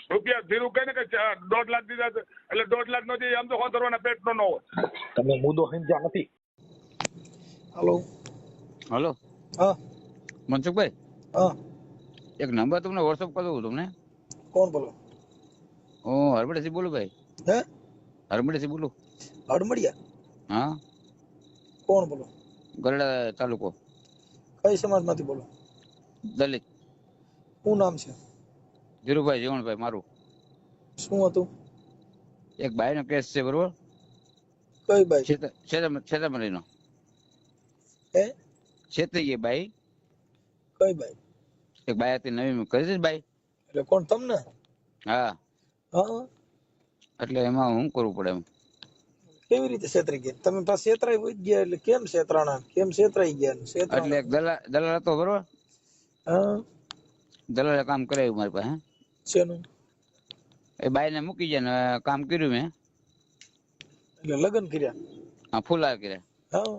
રૂપિયા ધીરું કહે ને કે 1.5 લાખ દીધા છે એટલે 1.5 લાખ નો જે આમ તો હોતરવાના પેટનો ન હોય. તમે મુદ્દો સમજ્યા નથી. હલો હલો હા મનસુખભાઈ, હા એક નંબર તમને વોટ્સઅપ કરી દઉં તમને. કોણ બોલો? હું હરબડેથી બોલું ભાઈ. હે હરબડેથી બોલું. હડમડિયા? હા, કોણ બોલો? ગરડા તાલુકો, કઈ સમાજમાંથી બોલો? દલિત. શું નામ છે? ધીરુભાઈ જીવણભાઈ મારું. શું હતું? એક બાઈનો કેસ છે બરોબર, કઈ બાઈ? છેતરમણીનો. હે છેતરી ગઈ બાઈ. કઈ બાઈ? એક બાઈ હતી નવી કરી છે બાઈ. એટલે કોણ તમને? હા, હા એટલે એમાં શું કરવું પડે એમ? કેવી રીતે છેતરી ગયા? તમે પાસે છેતરાઈ હોય ગયા એટલે કેમ છેતરાણા? કેમ છેતરાઈ ગયા? એટલે છેતરાણા? એક દલાલ હતો બરોબર, હા દલાલે કામ કરાવ્યું મારી પાસે. શેનું? એ બાઈને મૂકી જાય ને કામ કર્યું મેં. એટલે લગ્ન કર્યા? હા, ફૂલા કર્યા. હા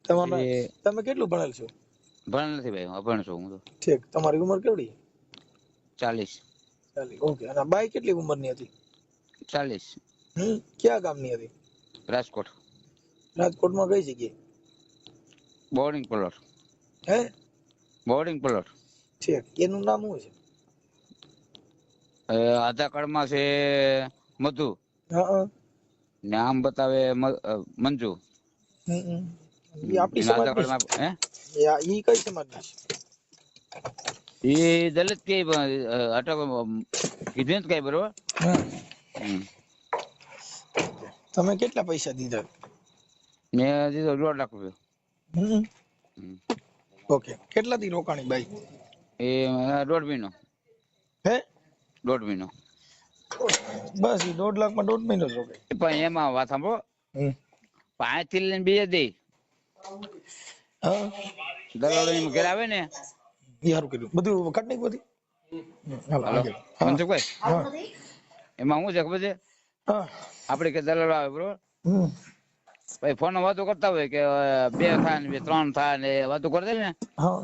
તમારા એ તમે કેટલું ભણેલ છો? ભણ નથી ભાઈ, અભણ છું હું તો. ઠીક, તમારી ઉંમર કેવડી? 40. ઓકે. અને બાઈ કેટલી ઉંમરની હતી? 40. ક્યાં ગામની હતી? રાજકોટ. રાજકોટમાં કઈ જગ્યાએ? Boarding plot. હે બોર્ડિંગ પ્લોટ. ઠીક, એનું નામ શું છે? આધાર કાર્ડમાં છે મધુ, હા ને આમ બતાવે મંજુ. એ આપણી એના આધાર સમાજની કાર્ડમાં છે? ઈ કઈ સમાજની છે? એ દલિત કે અટક કીધું કઈ બરોબર. તમે કેટલા પૈસા દીધા? મેં દીધો 1.5 લાખ રૂપિયા. ઓકે. કેટલા દી રોકાણી બાઈ? એ 1.5 મહિનો. હે 1.5 મહિનો. બસ ઈ 1.5 લાખમાં 1.5 મહિનો જ રોકાય. પણ એમાં વાત સાંભળો, 5 થી લઈને 2 દે હા દલાલો એમ ઘેર આવે ને. ઈ સારું કર્યું. બધું કટ નહીં બધી. હાલો હલો આગળ. હા મનસુખભાઈ, હા એમાં શું છે ખબર છે? હા આપડે કે દલાલો આવે બરોબર, હમ ભાઈ ફોન વાતો કરતા હોય કે 2 થાય ને 3 થાય ને વાતો કરતા ને, હા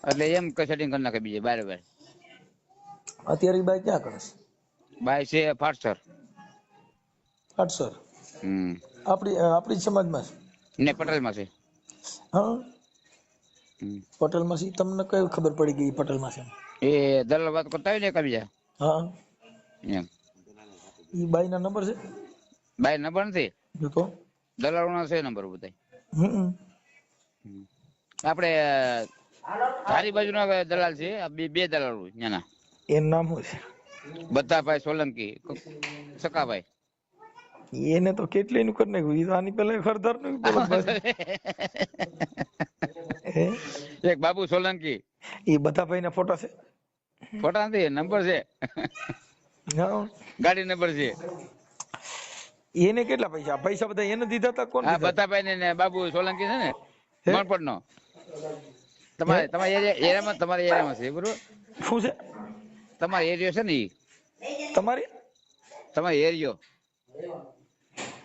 એટલે એમ સેટિંગ કરી નાખે બીજે બારે બાર. અત્યારે ઈ બાઈ ક્યાં કરે છે? બાઈ છે ફાટસર. આઠસર? આપણી સમાજમાં છે? ને પટેલમાં છે. હા પટેલમાં છે. તમને કઈ ખબર પડી ગઈ પટેલમાં છે? એ દલાલ વાત કરતા હોય ને એકબીજા હા એમ. ઈ બાઈ ના નંબર છે? બાઈ નંબર નથી, તો દલાલો ના છે નંબર બધા. હમ આપડે ચારી બાજુ ના દલાલ છે, બે દલાલો ત્યાંના. એનું નામ શું છે? બધાભાઈ સોલંકી, સકાભાઈ. એને તો કેટલી નું કરી નાખ્યું. ઈ તો આની પેલા ખરદાર નું બોલો હે એક બાબુ સોલંકી. ઈ બધા ભાઈ ના ફોટા છે? ફોટા નથી, નંબર છે, હા ગાડી નંબર છે. એને કેટલા પૈસા? પૈસા બધા એને દીધા હતા? કોણ હા, દીધા? બધાભાઈ ને બાબુ સોલંકી છે ને હે? મણપટ નો. તમારા એરિયામાં છે બરોબર. શું છે તમારો એરિયો છે ને ઈ, તમારી? તમારો એરિયો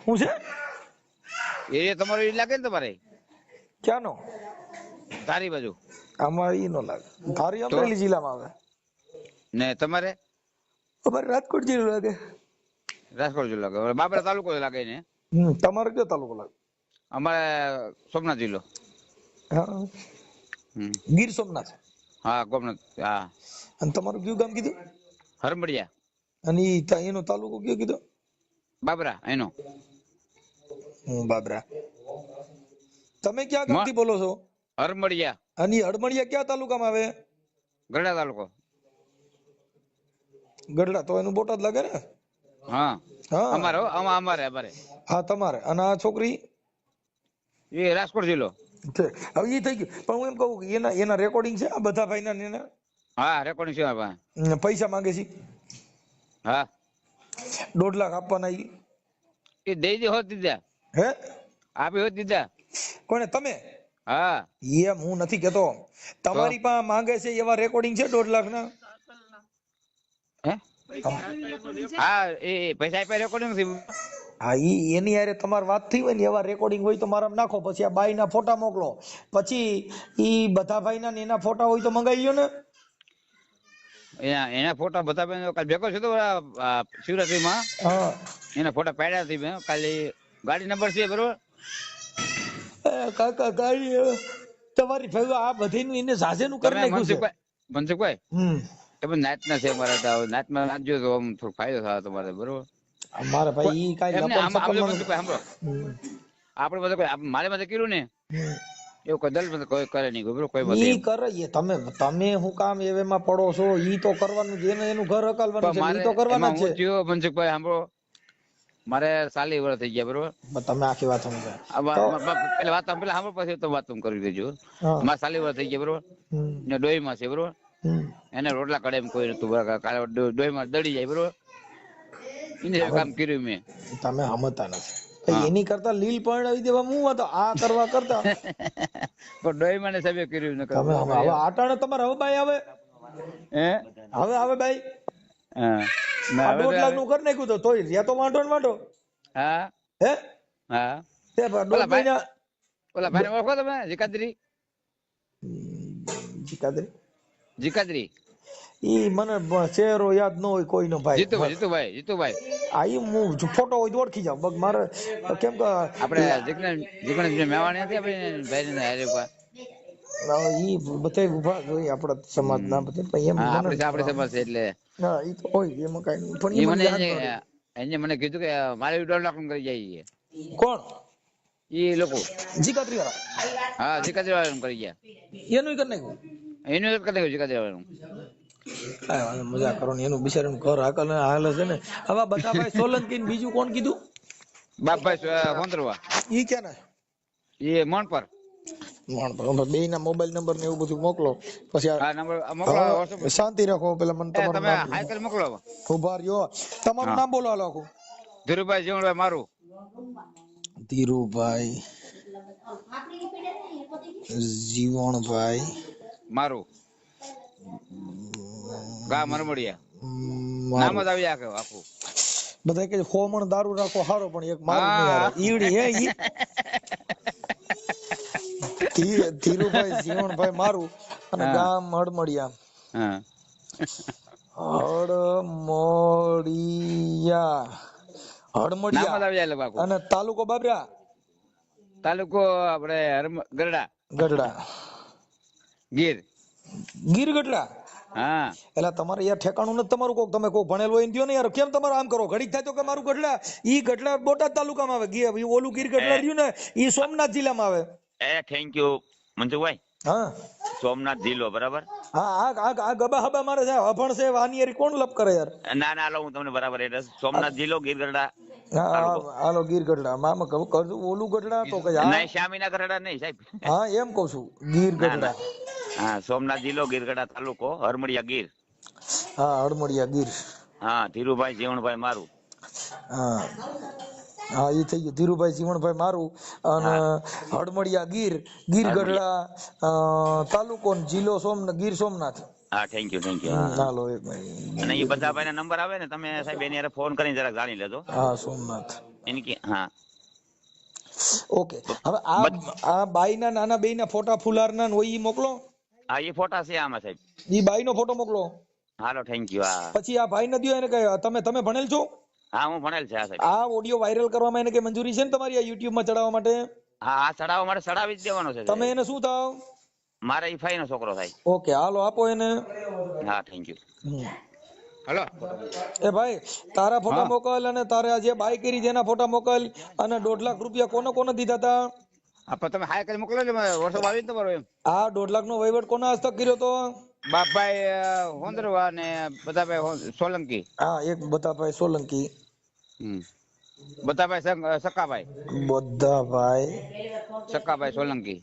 શું છે? એરિયો તમારો ઈ લાગે ને તમારે ક્યાંનો? તારી બાજુ. આમાં ઈ નો લાગે. ધારી તો અમરેલી જિલ્લામાં આવે ને તમારે અમારે રાજકોટ જિલ્લો લાગે. રાજકોટ જિલ્લો લાગે. બાબરા તાલુકો લાગે ને. તમારે કયો તાલુકો લાગે? અમારે સોમનાથ જિલ્લો. હા ગીર સોમનાથ. હા ગોમનાથ. હા. અને તમારું કયું ગામ કીધું? હરમડિયા. અને એનો તાલુકો કયો કીધો? બાબરા એનો. બાબરા. તમે ક્યાં ગામ થી બોલો છો? હરમડિયા. અને હડમડિયા ક્યાં તાલુકામાં આવે? ગઢડા તાલુકો. ગઢડા તો એનું બોટાદ લાગે ને? હા હા અમારે હા તમારે. અને આ છોકરી? એ રાજકોટ જિલ્લો. હવે એ થઈ ગયું. પણ હું એમ કહું એના રેકોર્ડિંગ છે આ બધા ભાઈ ના? હા રેકોર્ડિંગ છે મારા પાસે. પૈસા માંગે છે? હા 1.5 લાખ આપવાના? એ દઈ દે હોત દીધા. હે આપી હોત દીધા. કોને? તમે? હા એમ હું નથી કેતો. તમારી પાસે માંગે છે એવા રેકોર્ડિંગ છે 1.5 લાખ ના? હે હા એ પૈસા આપ્યા રેકોર્ડિંગ નથી. હા એની યારે તમારી વાત થઈ હોય ને એવા રેકોર્ડિંગ હોય તો મારા નાખો. પછી આ બાઈ ના ફોટા મોકલો. પછી ઈ બધા ભાઈ ના એના ફોટા હોય તો મંગાવી લ્યો ને. એના ફોટા બતાવે કાલે ભેગો છે તો શિવરાત્રીમાં હા એના ફોટા પાડ્યા હતી મેં કાલે. ગાડી નંબર છે બરોબર. કાકા ગાડી તમારી ભાઈ આ બધીનું એને સાજેનું કરી તમે નાખ્યું છે. મનસુખભાઈ હમ તમે નાચના છે અમારા તો નાચમાં નાચજો તો આમ થોડો ફાયદો થાય તમારે બરોબર. મારા ભાઈ ઈ કાઈ એમને લપન સપન મનસુખભાઈ સાંભળો આપણે બધા કોઈ મારે બધે કર્યું ને એવું કોઈ દલ બધે કોઈ કરે નહીં બરોબર કોઈ બધે ઈ કરે એ તમે હું કામ એવેમાં પડો છો ઈ તો કરવાનું છે એનું ઘર હકાલવાનું છે ઈ તો કરવાના જ છે. મનસુખભાઈ સાંભળો મારે 40 વર્ષ થઈ ગયા બરોબર. તમે આખી વાત સમજો પેલા વાત પેલા સાંભળો પછી તો વાત તમે કરી દેજો. મારે 40 વર્ષ થઈ ગયા બરોબર. ને ડોહીમાં છે બરોબર. એને રોટલા કડે એમ કોઈ નતું કાલે ડોહીમાં દડી જાય બરોબર. એને કામ કર્યું મેં. તમે સમજતા નથી એની કરતા લીલ પરણાવી દેવા હું હતો આ કરવા કરતા પણ ડોહીમાં ને સભ્ય કર્યું ન તમે હવે આટાણે તમારે હવે બાઈ આવે હે હવે આવે બાઈ હા આ 1.5 લાખ નું કરી નાખ્યું તો તોય રહ્યા તો વાંઢો ને વાંઢો હા હે હા તે 1.5 મહિના ઓલા ભાઈ ઓળખો તમે જીકાદરી જીકાદરી ઈ મને ચહેરો યાદ ન હોય કોઈનો ભાઈ જીતુભાઈ આ ઈ હું ફોટો હોય તો ઓળખી જાવ બગ મારે કેમ કે આપણે જીકણ મેવાણી હતી આપણે ભાઈ ને હારે ઉપર ઈ બધે ઉભા હોય આપણા સમાજ ના બધે પણ એમ આપણે સમાજ છે એટલે હા ઈ તો હોય એમાં કઈ નહીં પણ ઈ ઈ મને એને મને કીધું કે મારે 1.5 લાખ કરી જાય કોણ ઈ લોકો જીકાત્રી વાળા હા જીકાત્રી વાળા કરી ગયા એનું કરી નાખ્યું એનું કરી નાખ્યું જીકાત્રી વાળાનું મજા કરો ને એનું બિચારાનું ઘર હાલે છે ને હવે બધા ભાઈ સોલંકી ને બીજું કોણ કીધું બાપભાઈ હોંદરવા ઈ ક્યાં ના એ મણ પર બે ના મોબાઈલ નંબર ને એવું બધું મોકલો પછી આ નંબર મોકલો શાંતિ રાખો પેલા મને તમારું તમે નામ હાઈકલ મોકલો ઉભા રહ્યો તમારું નામ બોલો હાલો આખું ધીરુભાઈ જીવણભાઈ મારું ધીરુભાઈ જીવણભાઈ મારું ગા મરમડિયા નામ જ આવી આખું બધા કે હોમણ દારૂ રાખો હારો પણ એક મારું નહીં હારે ઈવડી હે ઈ ધીરુભાઈ જીવણભાઈ મારું અને ગામ હડમડિયા હડમડિયા અને તાલુકો બાબરા તાલુકો આપણે ગઢડા ગીર ગઢડા હા એટલે તમારે યાર ઠેકાણું નથી તમારું કોક તમે કોક ભણેલો હોય ને યાર કેમ તમારે આમ કરો ઘડીક થાય તો કે મારું ગઢડા ઈ ગઢડા બોટાદ તાલુકામાં આવે ઈ ઓલું ગીર ગઢડા રહ્યું ને ઈ સોમનાથ જિલ્લામાં આવે થેન્ક યુ મનસુખભાઈ હા સોમનાથ જિલ્લો બરાબર હા આ ગબા હબા મારે છે અભણ છે વાનિયરી કોણ લપ કરે યાર ના ના હું તમને બરાબર એડ્રેસ સોમનાથ જિલ્લો ગીરગઢડા હાલો ગીર ગઢડા મામા કહું ઓલું ગઢડા તો કે નહીં શામીના ગઢડા નહીં સાહેબ હા એમ કહું છું ગીર ગઢડા હા સોમનાથ જિલ્લો ગીરગઢડા તાલુકો હરમડિયા ગીર હા હરમડિયા ગીર હા ધીરુભાઈ જીવણભાઈ મારું હા હા ઈ થઈ ગયું ધીરુભાઈ જીવણભાઈ મારું અને હડમડિયા ગીર ગઢડા તાલુકો જિલ્લો ગીર સોમનાથ હા થેન્ક યુ હાલો એક મિનિટ અને એ બધા ભાઈ નંબર આવે ને તમે સાહેબ એની હારે ફોન કરીને જરાક જાણી લેજો હા સોમનાથ એની કે હા ઓકે હવે આ બાઈના નાના બેયના ફોટા ફુલારના હોય ઈ મોકલો હા એ ફોટા છે આમાં સાહેબ ઈ બાઈનો ફોટો મોકલો હાલો થેન્ક યુ હા પછી આ ભાઈ ને દ્યો એને કે તમે ભણેલ છો હા હું ભણેલ છે સાહેબ આ ઓડિયો વાયરલ કરવામાં એને કે મંજૂરી છે ને તમારી આ YouTube માં ચડાવવા માટે હા ચડાવવા માટે ચડાવી જ દેવાનો છે તમે એને શું થાવ મારા ઈફાઈ નો છોકરો થાય ઓકે હાલો આપો એને હા થેન્ક યુ હલો એ ભાઈ તારા ફોટા મોકલ અને તારે જે બાય કરી જેના ફોટા મોકલ અને 1.5 લાખ રૂપિયા કોને દીધા હતા આપો તમે હાઈ કરી મોકલો ને WhatsApp આવી તમારો એમ આ 1.5 લાખ નો વહીવટ કોના હસ્તક કર્યો તો બાપભાઈ હોંદરવા ને બધાભાઈ સોલંકી હા એક બધાભાઈ સોલંકી બધાભાઈ સકાભાઈ સોલંકી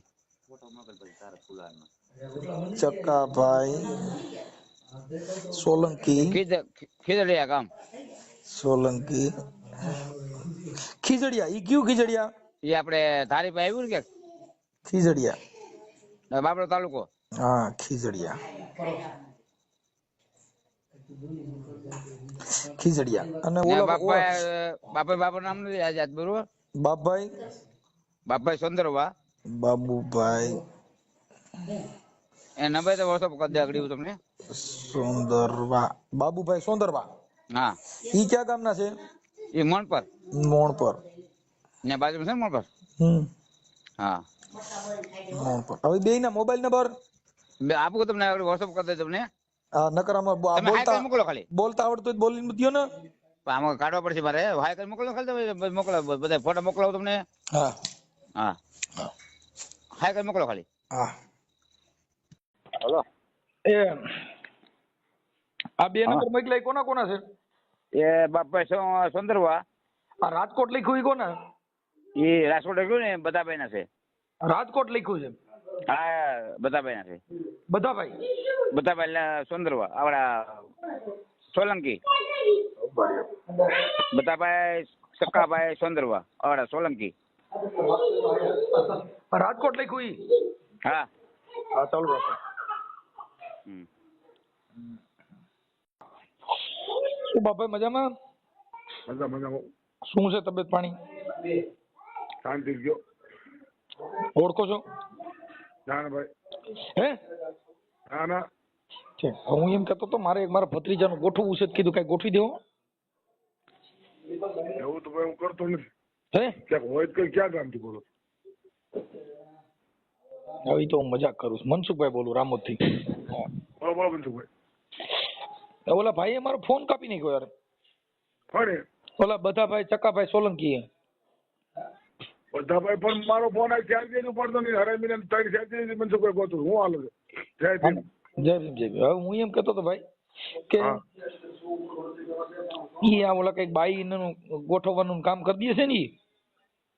ચક્કાભાઈ સોલંકી ખીજડીયા ગામ સોલંકી ખીજડીયા ઈ કયું ખીજડીયા ઈ આપણે ધારી પાસે આવ્યું ને કે ખીજડીયા બાબરો તાલુકો હા ખીજડીયા અને ઓલા બાપા નામ નથી યાદ બરોબર બાપભાઈ સોંદરવા બાબુભાઈ એ નંબર તો વોટ્સઅપ કરી દે આગળ હું તમને. સોંદરવા બાબુભાઈ સોંદરવા. હા ઈ ક્યાં ગામના છે? એ મણ પર મોણ પર. ને બાજુ છે ને મણ પર. હા મોણ પર. હવે બેયના મોબાઈલ નંબર આપું તમને આગળ વોટ્સઅપ કરી દે તમને. આ નકર આમાં તમે હાઈ કરી મોકલો ખાલી. બોલતા આવડતું હોય તો બોલીને દયો ને. આમાં કાઢવા પડશે મારે. હાઈ કરી મોકલો ખાલી તમે મોકલો બધા ફોટો મોકલાવો તમને. હા હા હાઈ કરી મોકલો ખાલી. હા. હલો એ આ બે નંબર મોકલાય કોના કોના છે? એ બાપભાઈ સુંદરવા. આ રાજકોટ લખ્યું ઈ કોના? એ રાજકોટ ગયું ને બધાભાઈ ના છે. રાજકોટ લખ્યું છે. હા બધાભાઈ ના છે. બધાભાઈ સુંદરવા આવડા સોલંકી. બધાભાઈ સક્કાભાઈ સુંદરવા આવડા સોલંકી. રાજકોટ લખ્યું ઈ? હા હા ચાલુ રાખો. શું બાપા મજામાં? મજા શું છે તબિયત પાણી? શાંતિ ગયો. ઓળખો છો? ના ભાઈ. હે ના છે. હું એમ કહેતો તો મારે મારા ભત્રીજાનું ગોઠવવું છે, કીધું કઈ ગોઠવી દેવો. એવું તો ભાઈ હું કરતો નથી. હે ક્યાંક હોય તો ક્યાં ગામથી બોલો? હવે તો હું મજાક કરું છું. મનસુખભાઈ બોલું રામોદ થી. બોલો મનસુખભાઈ. ઓલા ભાઈએ મારો ફોન કાપી નાખ્યો યાર. કોને? ઓલા બધાભાઈ ચકાભાઈ સોલંકી. બધાભાઈ પણ મારો ફોન આ ચાર્જ પડતો નહીં. હરામીને 3 ચાર્જ મનસુખભાઈ ગોતું. હું હાલું છું. જય ભીમ. જય ભીમ જય ભીમ. હવે હું એમ કહેતો હતો ભાઈ કે ઈ આ ઓલા કઈક બાઈ નું ગોઠવવાનું કામ કરી દે છે ને ઈ.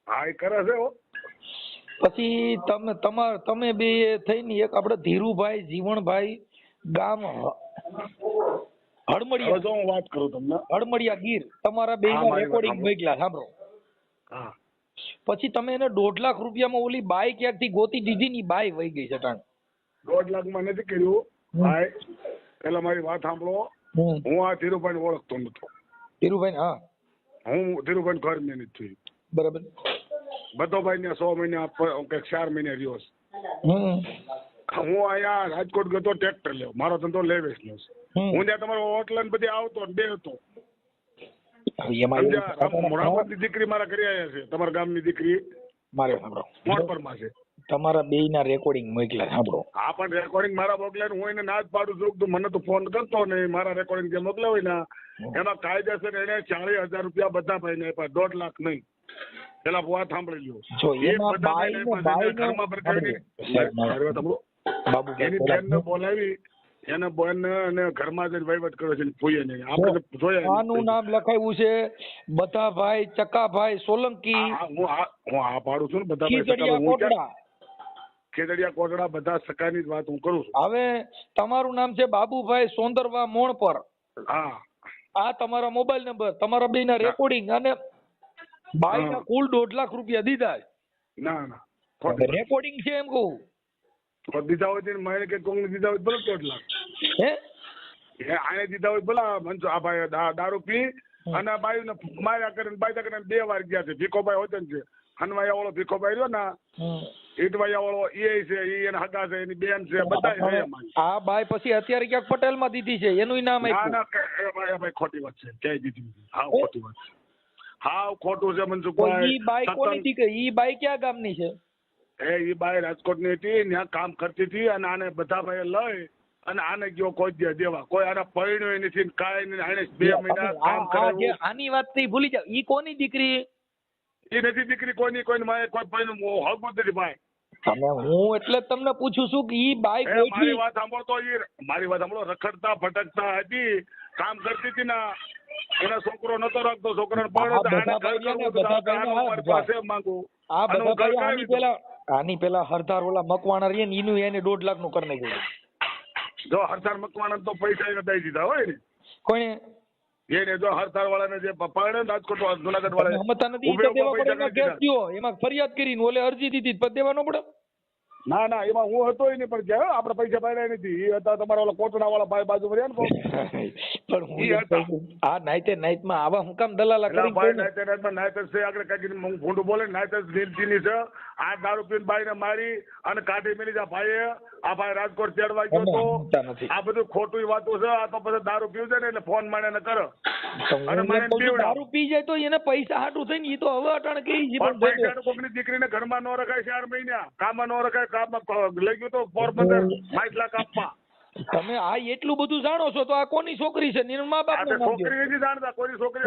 હા એ કરે છે હો. પછી તમે બે થઈને એક આપણે ધીરુભાઈ જીવણભાઈ ગામ હળમડિયા. જો હું વાત કરું તમને. હળમડિયા ગીર તમારા બેયના રેકોર્ડિંગ મોકલ્યા સાંભળો. હા. પછી તમે એને 1.5 લાખ રૂપિયામાં ઓલી બાઈ ક્યાંકથી ગોતી દીધી ની બાઈ વહી ગઈ છે ટાણ. 1.5 લાખમાં નથી કર્યું ભાઈ. પેલા મારી વાત સાંભળો. હું આ ધીરુભાઈને ઓળખતો નતો. ધીરુભાઈ હા હું ધીરુભાઈ ઘર મેં નથી થયું. બરાબર. બધો ભાઈ ને 100 મહિના 4 મહિને રહ્યો છે. હું અહીંયા રાજકોટ ગયો ટ્રેક્ટર લેવો. મારો ધંધો લેવેશ નો છે. હું ત્યાં તમારો હોટલ ને બધી આવતો ને બે હતો. મોડાપરની દીકરી મારા ઘરે આવ્યા છે. તમારા ગામની દીકરી મારે સાંભળો મોડપરમાં છે. તમારા બેયના રેકોર્ડિંગ મોકલ્યા સાંભળો. હા પણ રેકોર્ડિંગ મારા મોકલ્યા હું એને ના જ પાડું છું. તું મને તો ફોન કરતો નહીં. મારા રેકોર્ડિંગ જે મોકલ્યા હોય ને એમાં કાયદેસર એને 40,000 રૂપિયા બધા ભાઈને આપ્યા. 1.5 લાખ નહીં. પેલા વાત સાંભળી લ્યો. એની બેનને બોલાવી એને બેન ને ઘરમાં જઈને વહીવટ કર્યો છે. ફૂઈએ નહીં આપણે જોયા. આનું નામ લખાયું છે બધાભાઈ ચકાભાઈ સોલંકી. હું આ પાડું છું ને બધા ખેદડિયા કોટડા બધા સકાની જ વાત હું કરું છું. હવે તમારું નામ છે બાબુભાઈ સોંદરવા મોણ પર. હા આ તમારા મોબાઈલ નંબર તમારા બેયના રેકોર્ડિંગ અને બાઈના કુલ 1.5 લાખ રૂપિયા દીધા. ના રેકોર્ડિંગ છે એમ કહું. દીધા હોય તો મને કે કોંગ્રેસ દીધા હોય બોલો 1.5 લાખ. હે આને દીધા હોય બોલા મનસુ આ ભાઈ દારૂ પી અને બાઈ ને માર્યા કરીને 2 વાર ગયા છે. ભીખોભાઈ હોતે છે. હનવાયા વાળો ભીખોભાઈ રહ્યો ને ઈટવાયા વાળો એ છે. એના હગા છે. એની બેન છે. બધા છે. આ બાઈ પછી અત્યારે ક્યાંક પટેલ માં દીધી છે. એનું નામ ના ભાઈ ખોટી વાત છે. ક્યાંય દીધી હા ખોટી વાત છે. હા ખોટું છે મનસુખભાઈ. ઈ બાઈ કોની દીકરી? ઈ બાઈ ક્યાં ગામની છે? એ બાઈ રાજકોટની હતી. ત્યાં કામ કરતી હતી અને આને બધા ભાઈ લઈ અને આને ગયો કોઈ દે દેવા. કોઈ આને પરિણ્યો નથી કાંઈ નહીં. આને 2 મહિના કામ કરાવ્યું. આની વાત થી ભૂલી જાવ. ઈ કોની દીકરી? એ નથી દીકરી કોઈની કોઈ પરિણ્યું હક નથી ભાઈ. હું એટલે તમને પૂછું છું કે ઈ બાઈ મારી વાત સાંભળતો મારી વાત સાંભળો. રખડતા ભટકતા હતી. કામ કરતી હતી ને એનો છોકરો નતો રાખતો. છોકરાને આની પેલા હરધાર ઓલા મકવાણા રે ને એનું એને 1.5 લાખ નું કરી નાખ્યું. જો હરધાર મકવાણા તો પૈસા એને દઈ દીધા હોય ને. કોને? એને જો હરધાર વાળાને જે પરણે રાજકોટ જુનાગઢ વાળા સમજતા નથી. એમાં ફરિયાદ કરીને ઓલે અરજી દીધી પછી દેવાનો પડે. ના ના એમાં હું હતો નહીં, પણ ગયા આપણે પૈસા પાડ્યા નથી. એ હતા તમારા ઓલા કોટડા વાળા ભાઈ બાજુ રહ્યા ને પણ હું એમ કહું છું, આ નાઈટમાં આવા હું કામ દલાલા કરી ભાઈ નાયતર છે આગળ કઈ ભૂંડું બોલે નાયતર નિર્જીની છે. આ દારૂ પીને બાઈને મારી અને કાઢી મેલી જા ભાઈએ. આ ભાઈ રાજકોટ ચડવા ગયો તો આ બધું ખોટું વાતો છે. આ તો પછી દારૂ પીવું છે ને એટલે ફોન મારે ને કરે અને મને દારૂ પી જાય તો એને પૈસા હાટું થઈને એ તો હવે અટાણે કઈ પૈસા કોકની દીકરીને ઘરમાં ન રખાય 4 મહિના, કામમાં ન રખાય, કામમાં લઈ ગયો તો પોરબંદર 5 લાખ આપવા. તમે આ એટલું બધું જાણો છો તો આ કોની છોકરી છે? મા બાપ છોકરી નથી જાણતા કોની છોકરી.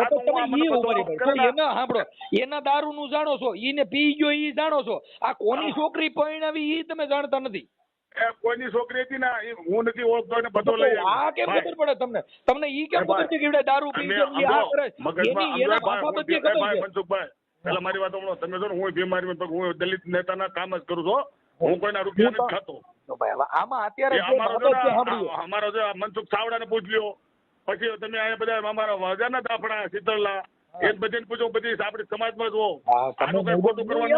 એના સાંભળો, એના દારૂ નું જાણો છો, એને પી ગયો ઈ જાણો છો. આ કોની છોકરી પરણાવી ઈ તમે જાણતા નથી. કોઈની છોકરી હતી ના હું નથી ઓળખતો ને બધો લઈ આ કેમ ખબર પડે તમને? તમને ઈ કેમ ખબર છે કે દારૂ પી છે ઈ આ કરે? એના બાપા બધી ખબર છે. મનસુખભાઈ પેલા મારી વાત સાંભળો. તમે જો હું બીમારી હું દલિત નેતાના કામ જ કરું છું. હું કોઈના રૂપિયા નથી ખાતો. આમાં અત્યારે અમારો જે મનસુખ ચાવડાને પૂછ લ્યો, પછી તમે અહીંયા બધા અમારા વજાના દાફડા શીતળલા એ બધાને પૂછો. બધી આપણી સમાજમાં જુઓ આનું કઈ ખોટું કરવાનું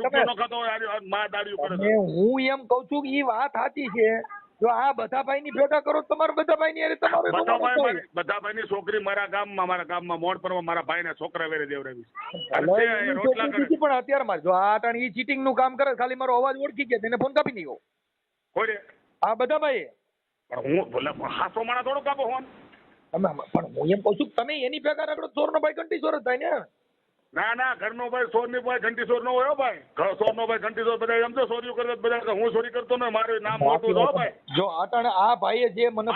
રૂપિયો ન ખાતો હોય માં દાડીઓ કરે. હું એમ કઉ છું કે ઈ વાત સાચી છે. જો આ બધા ભાઈ ની ભેગા કરો તમારે બધા ભાઈ ની બધા ભાઈ ની છોકરી મારા ગામમાં મોડ પર મારા ભાઈ ના છોકરા વેરે દેવરાવી. પણ અત્યારે જો આ ટાણ ઈ ચીટિંગ નું કામ કરે, ખાલી મારો અવાજ ઓળખી ગયા તેને ફોન કાપી નહીં. કોઈ આ બધા ભાઈ હું બોલે હાસો માણા થોડો કાપો ફોન. પણ હું એમ કઉ છું તમે એની ભેગા રખડો, ચોર નો ભાઈ ઘંટી ચોર જ થાય ને. ના ના ઘરનો ભાઈ ચોર ની ભાઈ ઘંટી ચોર નો હોય ભાઈ. ચોર નો ભાઈ ઘંટી ચોર બધા એમ તો ચોરીઓ કરતા બધા. હું ચોરી કરતો ને મારું નામ મોટું હતો ભાઈ. જો આટાણે આ ભાઈએ જે મને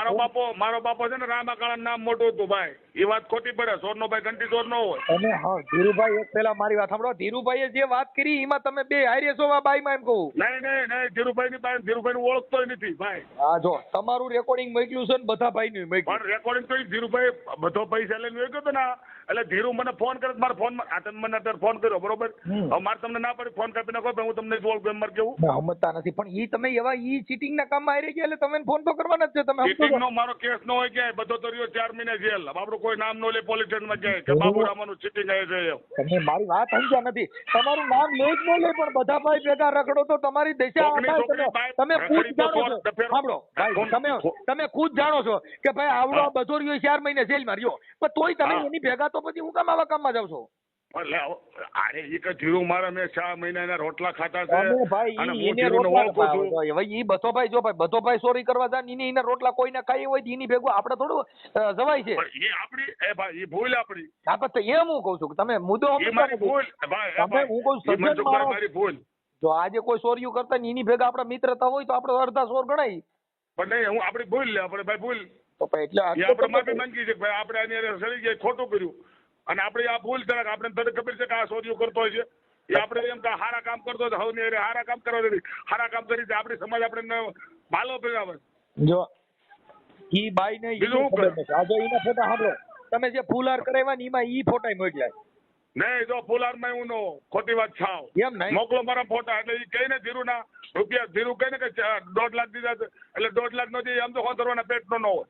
મારો બાપો છે ને રામાકાળા નામ મોટું હતું ભાઈ. એ વાત ખોટી પડે. ચોર નો ભાઈ ઘંટી ચોર નો હોય. અને હા ધીરુભાઈ એક પેલા મારી વાત સાંભળો. ધીરુભાઈએ જે વાત કરી એમાં તમે બે હારે છો આ બાઈ માં એમ કહું. નહીં ધીરુભાઈ ની બાઈ ધીરુભાઈ નું ઓળખતો નથી ભાઈ. હા જો તમારું રેકોર્ડિંગ મોકલ્યું છે ને બધા ભાઈ નું મોકલ્યું. પણ રેકોર્ડિંગ તો ધીરુભાઈ બધો પૈસા લઈને મોકલ્યો હતો ને એટલે ધીરુ મને ફોન કરે મારા ફોન માં. આ તમે મને અત્યારે ફોન કર્યો બરોબર. હવે મારે તમને ના પડી ફોન કાપી નાખો. હું તમને ઓળખું એમ મારે કેવું સમજતા નથી. પણ ઈ તમે એવા ઈ ચીટિંગ ના કામમાં આવી ગયા એટલે તમે ફોન તો કરવાના જ છે. તમે ચીટિંગ નો મારો કેસ નો હોય ક્યાંય. બધો તો રહ્યો 4 મહિના જેલ. આપણું કોઈ નામ નો લે પોલીસ સ્ટેશન માં જાય કે બાબુરામાનું ચીટિંગ આવે છે. તમે મારી વાત સમજ્યા નથી. તમારું નામ લે જ ન લે પણ બધા ભાઈ ભેગા રખડો તો તમારી દિશા તમે ખુદ જાણો છો. સાંભળો ભાઈ, તમે ખુદ જાણો છો કે ભાઈ આવડો બધો રહ્યો 4 મહિને જેલમાં રહ્યો, પણ તોય તમે એની ભેગા તો પછી હું કામ આવા કામમાં જાવ છો? અરે એ કે ધીરુ મારા મેં 6 મહિનાના રોટલા ખાતા છે. ઈ બધો ભાઈ જો ભાઈ બધો ભાઈ ચોરી કરવા જાય ને એના રોટલા કોઈને ખાઈ હોય એની ભેગું આપણે થોડું જવાય છે. એ આપડી એ ભાઈ એ ભૂલ આપડી. હા પણ એમ હું કઉ છું કે તમે મુદ્દો ભૂલ ભાઈ હું કઉ છું મારી ભૂલ. જો આજે કોઈ ચોરીઓ કરતા ને એની ભેગા આપડા મિત્રતા હોય તો આપણે અડધા ચોર ગણાય. પણ નહીં હું આપડી ભૂલ લે આપણે ભાઈ ભૂલ તો એટલે આપણે માફી માંગી છે ભાઈ. આપણે આની સળી જાય ખોટું કર્યું અને આપણે આ ભૂલ તરક આપણે તને ખબર છે કે આ ચોરીઓ કરતો હોય છે. એ આપણે એમ કે હારા કામ કરતો હતો હવે હારા કામ કરવા નથી. હારા કામ કરી આપણી સમાજ આપણે ભાલો ફેરાવે. જો ઈ બાઈ ને આજે એના ફોટા સાંભળો. તમે જે ફૂલહાર કરાવ્યા ને એમાં ઈ ફોટા મોકલ્યા નહીં. જો ફૂલહાર માં હું નો ખોટી વાત છાવ એમ નહીં મોકલો મારા ફોટા. એટલે એ કઈ ને ધીરુ ના રૂપિયા ધીરુ કઈ ને કે 1.5 લાખ દીધા એટલે 1.5 લાખ નો આમ તો હોતરવાના પેટ નો હોય.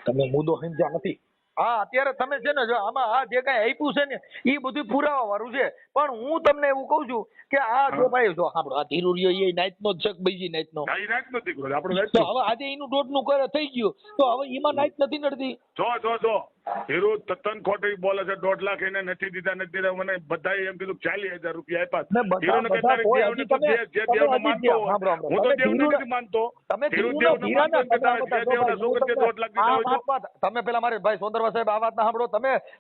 તમે મુદ્દો સમજ્યા નથી. હા અત્યારે તમે છે ને જો આમાં આ જે કઈ આપ્યું છે ને એ બધું પુરાવા વાળું છે. પણ હું તમને એવું કઉ છું કે આ જો ભાઈ જો સાંભળો, આ ધીરુ રહ્યો એ નાઈટ નો છે બીજી નાઈટ નો. નાઈટ નો દીકરો આપણો. તો હવે આજે એનું દોઢ નું કરે થઈ ગયું તો હવે એમાં નાઈટ નથી નડતી. જો ધીરુ તન ખોટી બોલે છે. 1.5 લાખ એને નથી દીધા. મને બધાએ એમ કીધું 40,000 રૂપિયા આપ્યા. તમે પેલા મારે ભાઈ સોંદરવા સાહેબ આ વાત ના સાંભળો.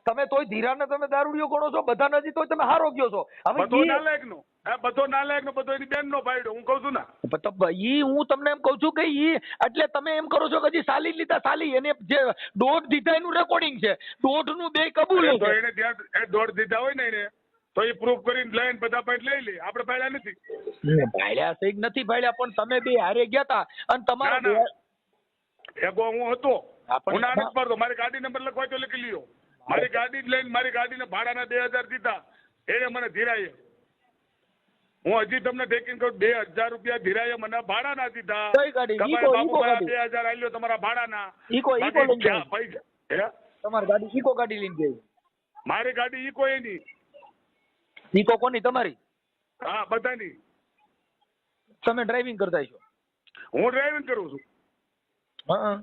તમે તોય ધીરાને તમે દારૂડિયો ગણો છો. બધા નથી તોય તમે હારો ગયો છો. બધો નાલાયક નો બધો એની બેન નો ભાઈડો હું કઉ છું ને. ઈ હું તમને એમ કઉ છું કે ઈ એટલે તમે એમ કરો છો કે હજી સાલી લીધા સાલી એને જે દોઢ દીધા એનું રેકોર્ડિંગ છે. 1.5 નું 2 કબૂલ તો એને ત્યાં 1.5 દીધા હોય ને એને તો એ પ્રૂફ કરીને લઈને બધા પોઈન્ટ લઈ લે. આપણે ભાડ્યા નથી. ભાડ્યા છે નથી ભાડ્યા પણ તમે બે હારે ગયા હતા અને તમારા એગો હું હતો. હું ના નથી પડતો. મારી ગાડી નંબર લખવા તો લખી લ્યો. મારી ગાડી જ લઈને મારી ગાડીને ભાડાના 2,000 દીધા. એને મને ધીરાય. હું હજી તમને ટેકિંગ કરું 2,000 રૂપિયા ધીરાય મને ભાડા ના દીધા. 2,000 આલ્યો તમારા ભાડાના. પૈસા તમારી ગાડી ઈકો ગાડી લઈને ગઈ. મારી ગાડી ઈકો એની. ઈકો કોની? તમારી? હા બધાની. તમે ડ્રાઇવિંગ કરતા છો? હું ડ્રાઇવિંગ કરું છું. હા,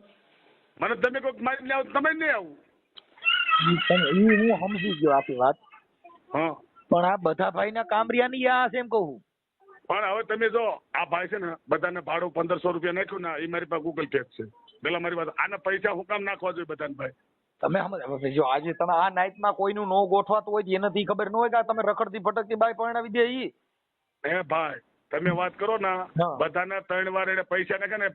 મને તમે કોઈક મારી આવો તમે નહીં આવું. હું સમજી ગયો આખી વાત. હા, પણ આ બધા ભાઈના કામરિયા ની આ છે એમ કહું. પણ હવે તમે જો આ ભાઈ છે ને બધાને ભાડું 1500 રૂપિયા નાખ્યું ને એ મારી પાસે ગૂગલ પે છે. પેલા મારી પાસે આના પૈસા હું કામ નાખવા જોઈએ બધાને ભાઈ? તમે સમજ જો આજે તમે આ નાઈટમાં કોઈનું નો ગોઠવાતું હોય તો એનાથી ખબર ન હોય કે તમે રખડતી ભટકતી બાઈ પરણાવી દે ઈ. હે ભાઈ તમે વાત કરો ને બધાના 3 વાર એને પૈસા નાખે ને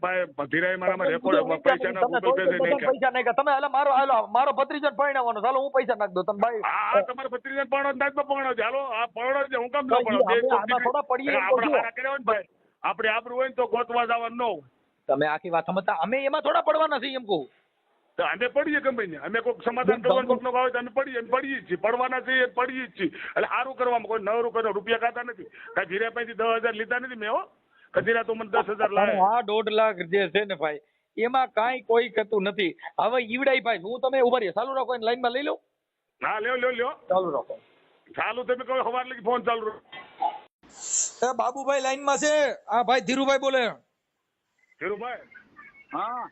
ધીરાય મારામાં રેકોર્ડ પૈસાના ગૂગલ પે છે નહીં પૈસા નાખ્યા તમે. હાલો મારો ભત્રીજો પરણાવવાનો, ચાલો હું પૈસા નાખ દો તમે ભાઈ. હા તમારા ભત્રીજો પરણો નાખતો પરણો છે. હાલો આ પરણો છે હું કામ ન પરણો? આમાં થોડા પડીએ ભાઈ આપણે આબરૂ હોય ને તો ગોતવા જવાનું ન હોય. તમે આખી વાત સમજતા, અમે એમાં થોડા પડવાના છીએ એમ કહું. તો અમે પડીએ ગમે ને, અમે કોઈક સમાધાન કરવાનું કોઈકનો ભાવ અમે પડીએ છીએ, પડવાના છીએ પડીએ જ છીએ. એટલે સારું કરવામાં કોઈ 9 રૂપિયા રૂપિયા ખાતા નથી. કાંઈ ધીરે પાસેથી 10,000 લીધા નથી મેં. હો કધીરા તો મને 10,000 લાવે. આ 1.5 લાખ જે છે ને ભાઈ એમાં કાંઈ કોઈ કહેતું નથી. હવે ઈવડાઈ ભાઈ હું તમે ઉભા રહી ચાલુ રાખો, લાઈનમાં લઈ લો. હા લ્યો ચાલુ રાખો. ચાલુ તમે કહો સવાર લગી ફોન ચાલુ રાખો. બાબુભાઈ લાઈનમાં છે. આ ભાઈ ધીરુભાઈ બોલે. ધીરુભાઈ? હા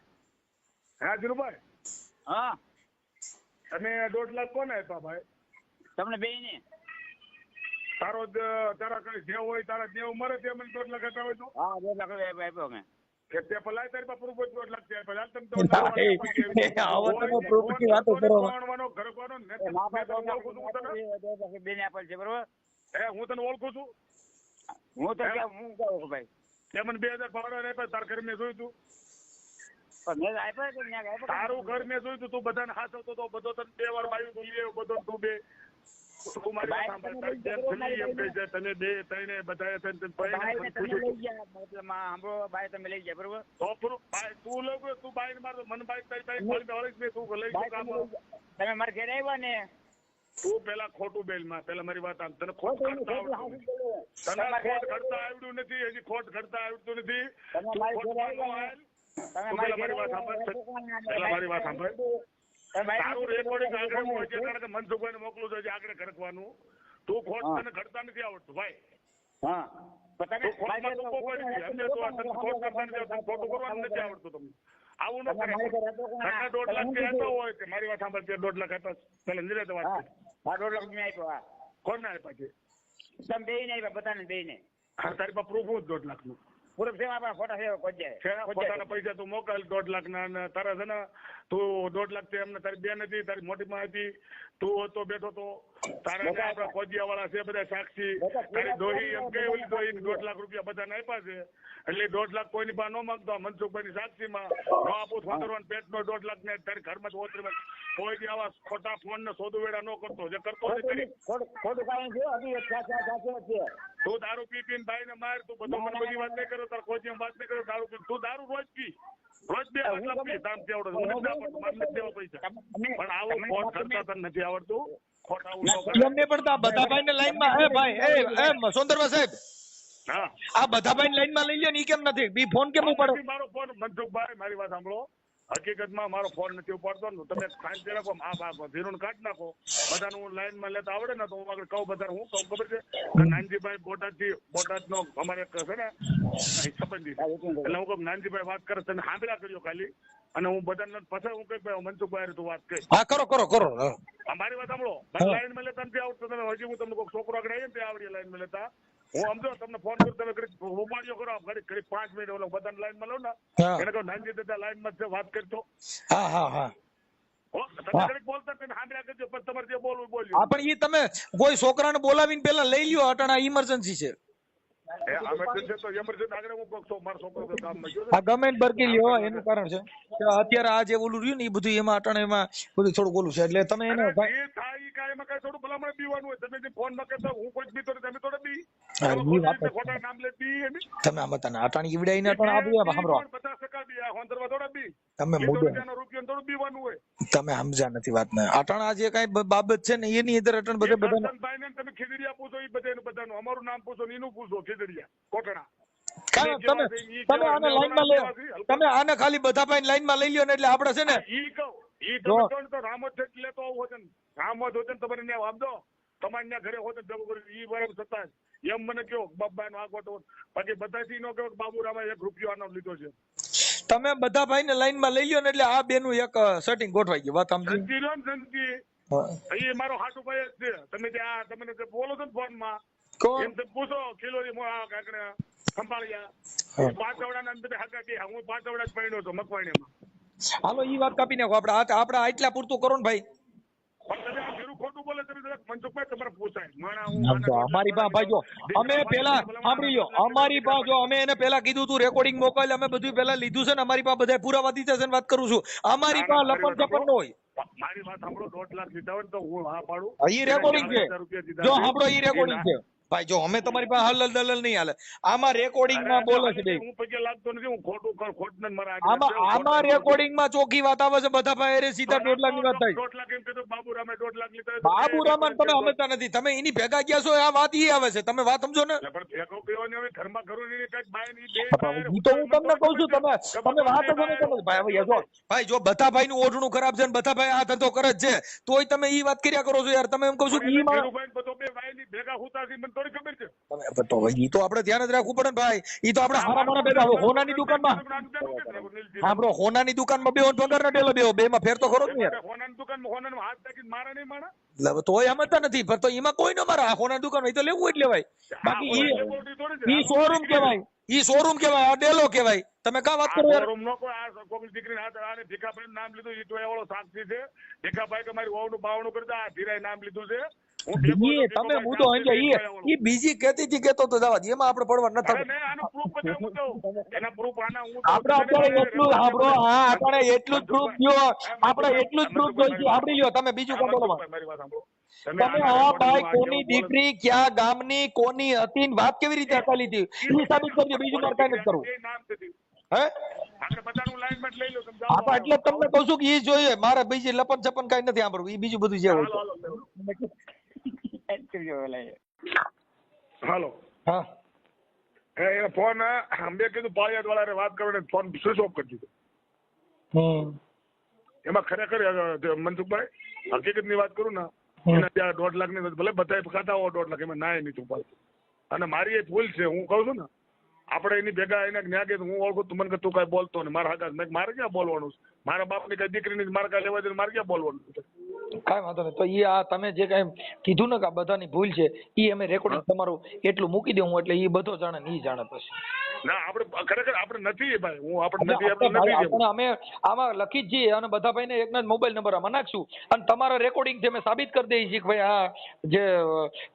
હા ધીરુભાઈ હા. તમે 1.5 લાખ કોને આપ્યા ભાઈ? તમને બે ને તારા કઈ દેવ હોય તારા દેવ મરે તે મને 1.5 લાખ આપ્યા હોય તો? હા 2 લાખ આપ્યો અમે. કે તે ભલાય તારી પાસે પ્રૂફ 1.5 લાખ આપ્યા. તમે બે ને આપેલ છે બરોબર? હું તને ઓળખું છું. હું કહું ભાઈ તે મને 2,000 ભાડા આપ્યા. તાર ઘર મેં જોયું તું. મેં આપ્યા તારું ઘર મેં જોયું તું. તું બધાને હાથવતો તો બધો તને 2 વાર બાયું તો લે બધો તું બે. તું મારી વાત સાંભળ. એમ કહે છે તમે 2 3 બધાએ તને બાય તમે લઈ ગયા બરોબર? તો તું લોકો તું બાઈ માર મને બાઈ તારી બાઈ તું લઈ ગયો કામ. તમે મારા ઘરે આવ્યા ને તું પેલા ખોટું બેલમાં પેલા મારી વાત આમ તને ખોટ ઘડતા આવડતું તને ખોટ ઘડતા આવડ્યું નથી. હજી ખોટ ઘડતા આવડતું નથી. મારી વાત સાંભળ. તારું રેકોર્ડિંગ આગળ હોય છે કારણ કે મનસુખભાઈને મોકલું છે આગળ ખડકવાનું. તું ખોટ તને ઘડતા નથી આવડતું ભાઈ. હા તું ખોટમાં તું કોઈ નથી. અમને તો ખોટ કરતા નથી આવડતું. ખોટું કરવાનું નથી આવડતું તમને. આવું ન કરે. 1.5 લાખ થી આપ્યો હોય કે મારી વાત સાંભળ 1.5 લાખ આપ્યા પેલા નિરાતે વાત કરી. 1.5 લાખ મેં આપ્યો. કોને આપ્યા છે? તમે બે ને આપ્યા બધાને બે ને. હા તારી પાસે પ્રૂફ હું 1.5 લાખ નું પૂરક સેવા આપણા ફોટા સેવા કોઈ જાય પોતાના પૈસા તું મોકલ 1.5 લાખ ના. તારા છે ને તું 1.5 લાખ થી એમને તારી બેન હતી તારી મોટી માં હતી. તું હતો બેઠો તો તારા આપડા ફોજિયા વાળા છે બધા સાક્ષી. તારી દોહી એમ કે ઓલી દોહી 1.5 લાખ રૂપિયા બધાને આપ્યા છે. એટલે 1.5 લાખ કોઈની પાસે ન માંગતો. મનસુખભાઈ ની સાક્ષી માં ન આપું થોતરવાન પેટ નો 1.5 લાખ ને તારી ઘરમાં ઓતરી કોઈ આવા ખોટા ફોન ને સોદું વેડા ન કરતો. જે કરતો ખોટું કારણ છે. તું દારૂ પી પીને ભાઈ ને માર. તું બધું મને બધી વાત નહીં કરો. તાર કોઈ વાત નહીં કરો. દારૂ પી તું દારૂ રોજ પી. રોજ 2 મતલબ પી. તામ થી આવડે મને નથી આવડતું. મને નથી દેવા પૈસા. પણ આવું ખોટ કરતા તને નથી આવડતું. ખોટ આવું એમને પડતા બધા ભાઈ ને લાઈન માં. હે ભાઈ એ સોંદરવા સાહેબ હા આ બધા ભાઈ લાઈન માં લઈ લ્યો ને ઈ કેમ નથી? બી ફોન કેમ ઉપાડો? મારો ફોન મનસુખભાઈ મારી વાત સાંભળો. હકીકતમાં મારો ફોન નથી ઉપાડતો ને. તમે શાંતિ રાખો. આ ધીરું કાઢ નાખો. બધાનું હું લાઈન માં લેતા આવડે ને તો હું આગળ કહું બધા હું કહું ખબર છે. નાનજીભાઈ બોટાદ નો અમારે છે ને સંબંધી એટલે હું કહું નાનજીભાઈ વાત કરે તમે સાંભળ્યા કર્યો ખાલી. અને હું બધાને પછી હું કઈ ભાઈ મનસુખભાઈ તું વાત કરી. હા કરો મારી વાત સાંભળો. લાઈન માં લેતા નથી આવડતું. તમે હજી હું તમને કોઈ છોકરો આગળ આવીએ ને ત્યાં આવડી લાઈન માં લેતા. હું સમજો તમને ફોન કરું તમે ઉપાડ્યો કરો ઘડી 5 મિનિટ ઓલો બધાને લાઈન માં લો ને એને કહું નાનજી દાદા લાઈન માં વાત કરતો. હા તમે ઘડી બોલતા સાંભળ્યા કરજો પછી તમારે જે બોલવું બોલ્યું. હા પણ ઈ તમે કોઈ છોકરાને બોલાવીને પેલા લઈ લ્યો. અટાણા ઇમરજન્સી છે. એનું કારણ છે કે અત્યારે આ જે ઓલું રહ્યું ને એ બધું એમાં અટાણે એમાં બધું થોડુંક ઓલું છે એટલે તમે એને થોડું ભલામણ પીવાનું હોય. તમે ફોન માં કહેતા હું કોઈ બી તમે થોડા બી ખોટા નામ લે બી તમે આમ હતા અટાણી ઈવડાઈ ને અટાણા આપી સાંભળો 50% બી આ હોંદરવા થોડા બી તમે મુદ્દો રૂપિયા થોડું બીવાનું હોય. તમે સમજ્યા નથી વાત ને. અટાણા જે કઈ બાબત છે ને એની અંદર અટાણ બધા તમે ખીજડીયા પૂછો એ બધાનું અમારું નામ પૂછો એનું પૂછો ખીજડીયા કોટણા. તમે આને લાઈનમાં લ્યો. તમે આને ખાલી બધા ભાઈ લાઈનમાં લઈ લ્યો ને એટલે આપડે છે ને ઈ કહું ઈ તમે તો રામોદ લેતો આવું હોય ને રામોદ હોય ને તમારે ત્યાં આપજો તમારે ત્યાં ઘરે હોય ભેગું કરી ઈ બરાબર છતાં એમ મને કહો બાબાઈ નો આખો તો બાકી બધાથી નો કહો બાબુરામે 1 રૂપિયો આનો લીધો છે. તમે બધા ભાઈને લાઈનમાં લઈ લ્યો ને એટલે આ બેનું એક સેટિંગ ગોઠવાઈ ગયું. વાત સમજી? સંજી લો ને સંજી, એ મારો હાટુ ભાઈ જ છે. તમે જે આ તમે જે બોલો છો ને ફોનમાં એમ તમે પૂછો કિલોરી કાકડે ખંભાળિયા પાંચવડાના અંદર હાકા કે હું પાંચવડા જ પડ્યો હતો મકવાણીમાં. હાલો ઈ વાત કાપી નાખો. આપણે આટલા પૂરતું કરો ને ભાઈ. ખોટું બોલે તમે મનસુખભાઈ તમારે પૂછાય અમારી પાસે ભાઈ જો અમે પેલા સાંભળી લો, અમારી પાસે જો અમે એને પેલા કીધું તું રેકોર્ડિંગ મોકલ, અમે બધું પેલા લીધું છે ને, અમારી પાસે બધા પુરાવા દીધા છે. વાત કરું છું, અમારી પાસે લપન છપન ન હોય. મારી વાત સાંભળો, 1.5 લાખ દીધા હોય તો હું હા પાડું. ઈ રેકોર્ડિંગ છે જો સાંભળો, ઈ રેકોર્ડિંગ છે ભાઈ. જો અમે તમારી પાસે હલલ દલલ નહીં હાલે. આમાં રેકોર્ડિંગ માં બોલે છે હું પૈકી લાગતો નથી, હું ખોટું મારા આમાં રેકોર્ડિંગ માં ચોખ્ખી વાત આવે છે. બધા ભાઈ સીધા 1.5 લાખ ની વાત થાય. 1.5 લાખ એમ કીધું બાબુરામે 1.5 લાખ લીધા. બાબુરામન તમે સમજતા નથી. તમે એની ભેગા ગયા છો, આ વાત ઈ આવે છે. તમે વાત સમજો ને. પણ ભેગો પીવાની હવે ઘરમાં ઘરું નહીં કઈક બાય ની બે ઈ તો હું તમને કહું છું. તમે વાત જ નહીં સમજ ભાઈ. હવે ભાઈ જો બધા ભાઈ નું ઓઢણું ખરાબ છે ને બધા ભાઈ આ ધંધો કરે જ છે, તોય તમે ઈ વાત કર્યા કરો છો યાર. તમે એમ કહું છું ઈ બધો બે ભાઈ ની ભેગા હુતાથી મને થોડી ખબર છે. તો ઈ તો આપણે ધ્યાન જ રાખવું પડે ને ભાઈ. ઈ તો આપણે હારા મારા ભેગા હોનાની દુકાનમાં આપણો હોનાની દુકાનમાં બેહો પગાર ના ડેલો બેહો, બે માં ફેર તો ખરો જ ને યાર. હોનાની દુકાનમાં હોનાનો હાથ નાખીને મારા નહીં માણા. તોય સમજતા નથી. પણ તો એમાં કોઈ ન મારા હોનાની દુકાન હોય તો લેવું જ લેવાય. બાકી ઈ શોરૂમ કહેવાય, ઈ શોરૂમ કહેવાય, આ ડેલો કહેવાય. તમે કા વાત કરો યાર? શોરૂમ નો કોઈ આ કોકની દીકરીને હાથ આને ભીખાભાઈ નામ લીધું, ઈ તો એવળો સાક્ષી છે. ભીખાભાઈ કે મારી વહુનું બાવણું કરતા આ ધીરાય નામ લીધું છે. તમે મુદ્દો સમજો. ઈ બીજી કહેતી હતી કેતો તો જવા દે, એમાં આપણે પડવા ન થાય. આપણે અત્યારે એટલું સાંભળો, હા આપણે એટલું જ પ્રૂફ દયો, આપણે એટલું જ પ્રૂફ જોઈશું. સાંભળી લ્યો તમે બીજું કામ બોલો. તમે આ ભાઈ કોની દીકરી ક્યાં ગામની કોની હતી વાત કેવી રીતે અકાલી હતી એ સાબિત કરજો. બીજું મારે કઈ નથી કરવું. હે એટલે તમને કહું છું કે ઈ જોઈએ મારે બીજી લપન છપન કઈ નથી સાંભળવું. ઈ બીજું બધું જે હોય. હાલો હા એ ફોન મેં કીધું પાળિયાદ વાળા વાત કરો, ફોન સ્વિચ ઓફ કરી દીધો. એમાં ખરેખર મનસુખભાઈ હકીકત ની વાત કરું ને, એના ત્યાં 1.5 લાખ ની ભલે બધા ખાતા હો 1.5 લાખ, એમાં ના નહીં છુપાતું. અને મારી એ ભૂલ છે. હું કહું છું ને આપણે એની ભેગા એને ન્યા કે હું ઓળખું તું મને કે તું કઈ બોલતો ને મારા હાકા મારે ક્યાં બોલવાનું છે? મારા બાપની કઈ દીકરીની મારે કઈ લેવા દે મારે ક્યાં બોલવાનું છે? કઈ વાંધો નહીં. તો ઈ આ તમે જે કઈ કીધું ને કે બધાની ભૂલ છે, ઈ અમે રેકોર્ડિંગ તમારું એટલું મૂકી દઉં એટલે ઈ બધો જાણે ને ઈ જાણે પછી. ના આપણે ખરેખર આપણે નથી ભાઈ, હું આપણે નથી. અમે આમાં લખી જ છીએ અને બધા ભાઈને એકના જ મોબાઈલ નંબર આમાં નાખશું અને તમારા રેકોર્ડિંગ છે અમે સાબિત કરી દઈએ છીએ કે ભાઈ આ જે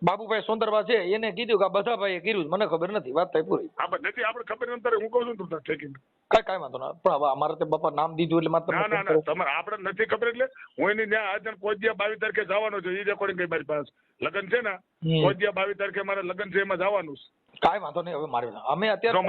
બાબુભાઈ સોંદરવા છે એને કીધું કે આ બધા ભાઈએ કર્યું, મને ખબર નથી. વાત થઈ પૂરી. નથી આપણે ખબર નથી. હું કહું છું તું ઠેકીને કઈ વાંધો ના. પણ હવે અમારે તો બાપા નામ દીધું એટલે માત્ર ના તમારે આપણે નથી ખબર એટલે હું એની ત્યાં કોઈ દિવસ 22 તારીખે જવાનો છે. એ રેકોર્ડિંગ કઈ મારી પાસે લગ્ન છે ને, કોઈ દિવસ 22 તારીખે મારે લગ્ન છે એમાં જવાનું છે. કઈ વાંધો નહીં. હવે મારે અમે અત્યારે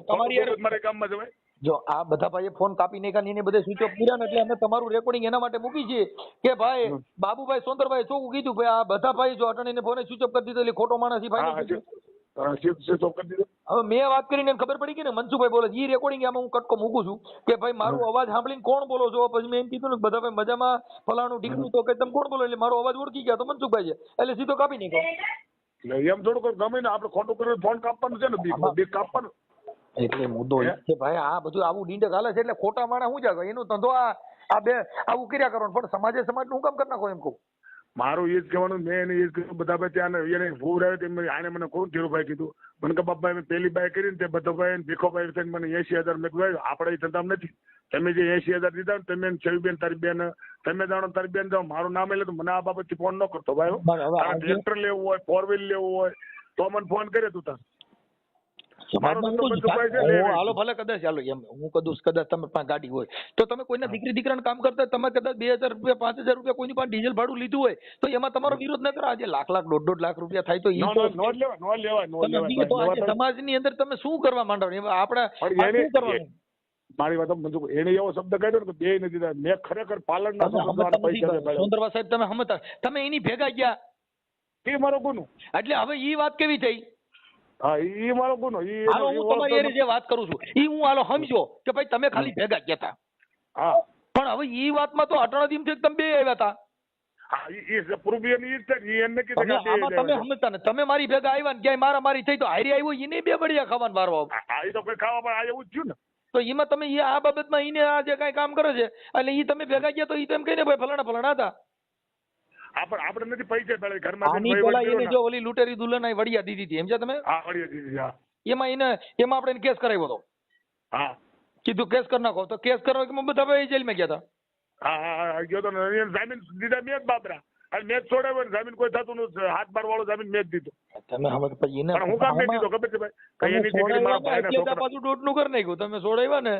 તમારી મારે કામમાં જવાય. જો આ બધા ભાઈએ ફોન કાપી નાખ્યા એને બધે સ્વિચ ઓફ કર્યા એટલે અમે તમારું રેકોર્ડિંગ એના માટે મૂકી છીએ કે ભાઈ બાબુભાઈ સોંદરભાઈ શું કીધું ભાઈ આ બધા ભાઈ જો અટણીને ફોન સ્વિચ ઓફ કરી દીધો એટલે ખોટો માણસ ભાઈ. હવે મેં વાત કરીને ખબર પડી ગઈ ને મનસુખભાઈ બોલે ઈ રેકોર્ડિંગ આમાં હું કટકો મૂકું છું કે ભાઈ મારો અવાજ સાંભળીને કોણ બોલો છો? પછી મેં એમ કીધું ને બધા ભાઈ મજામાં ફલાણું ઢીકણું તો કે તમે કોણ બોલો? એટલે મારો અવાજ ઓળખી ગયા તો મનસુખભાઈ છે એટલે સીધો કાપી નાખ્યો. એમ થોડું ગમે ને આપણે ખોટું કરીને ફોન કાપવાનું છે ને, બીક કાપવાનું. એટલે મુદ્દો એ છે ભાઈ આ બધું આવું ડીંડક હાલે છે એટલે ખોટા માણસ શું જાગે એનું ધંધો આ બે આવું કર્યા કરવાનું. પણ સમાજે સમાજ નું કામ કરી નાખો એમ કહું. મારું એ જ કહેવાનું. મેં એને એ જ કીધું બધા ભાઈ ત્યાં એને ફૂર આવે તેમ આને મને કોણ ધીરુભાઈ કીધું મને કે બાપભાઈ મેં પહેલી બાય કરીને તે બધો ભાઈ ભીખોભાઈ થઈને મને 80,000 મેં કીધું આપણે એ ધંધામાં નથી. તમે જે 80,000 દીધા ને તમે છવીબેન તારી બેન તમે જાણો તારી બેન જાઓ મારું નામ એટલે મને આ બાબતથી ફોન ન કરતો ભાઈ. ટ્રેક્ટર લેવું હોય 4 વ્હીલ લેવું હોય તો મને ફોન કરે તું તાર. હાલો ભલે કદાચ ચાલો એમ હું કદાચ તમે પાસે ગાડી હોય તો તમે કોઈના દીકરી દીકરાને કામ કરતા તમે કદાચ 2,000 રૂપિયા 5,000 રૂપિયા કોઈની પાસે ડીઝલ ભાડું લીધું હોય તો એમાં તમારો વિરોધ ન કરો. આજે લાખ 1.5 લાખ રૂપિયા થાય તો સમાજની અંદર તમે શું કરવા માંડો? આપણે શું કરવાનું? મારી વાત સમજો. એને એવો શબ્દ કહ્યો ને કે બે નથી દીધા. મેં ખરેખર પાલનના સોંદરવા સાહેબ તમે સમજતા તમે એની ભેગા ગયા એ મારો ગુનો. એટલે હવે ઈ વાત કેવી થઈ? હા ઈ મારો ગુનો. હાલો હું તમારી જે વાત કરું છું ઈ હું હાલો સમજો કે ભાઈ તમે ખાલી ભેગા ગયા હતા. હા પણ હવે ઈ વાતમાં તો અટણા દીમ થી તમે બે આવ્યા હતા. હા ઈ પ્રૂવિયન ઈ છે ઈ એને કીધું કે આમાં તમે સમજતા ને તમે મારી ભેગા આવ્યા ને ક્યાંય મારામારી થઈ તો હારી આવ્યો એને બે બળિયા ખાવાનું વારો હા ઈ તો કોઈ ખાવા પણ આ એવું જ થયું ને તો એમાં તમે આ બાબતમાં ઈને આ જે કઈ કામ કરે છે એટલે ઈ તમે ભેગા ગયા તો ઈ તેમ કહીને ભાઈ ફલાણા હતા આપણે નથી પૈસા મળે ઘરમાં આની પેલા એને જો ઓલી લૂંટેરી દુલ્હન વડિયા દીધી હતી સમજ્યા તમે હા વડિયા દીધી હા એમાં આપણે એને કેસ કરાવ્યો હતો હા કીધું કેસ કરી નાખો તો કેસ કરવા બધા ભાઈ જેલમાં ગયા હતા હા ગયો તો જામીન દીધા મેં જ બાબરા અને મેં જ છોડાવ્યો ને જામીન કોઈ થતું નથી હાથ બાર વાળો જામીન મેં જ દીધો તમે સમજ પછી એને હું કામ મેં દીધો ખબર છે ભાઈ એની દીકરી મારા ભાઈના છોકરા પાછું દોઢનું કરી નાખ્યું તમે છોડાવ્યા ને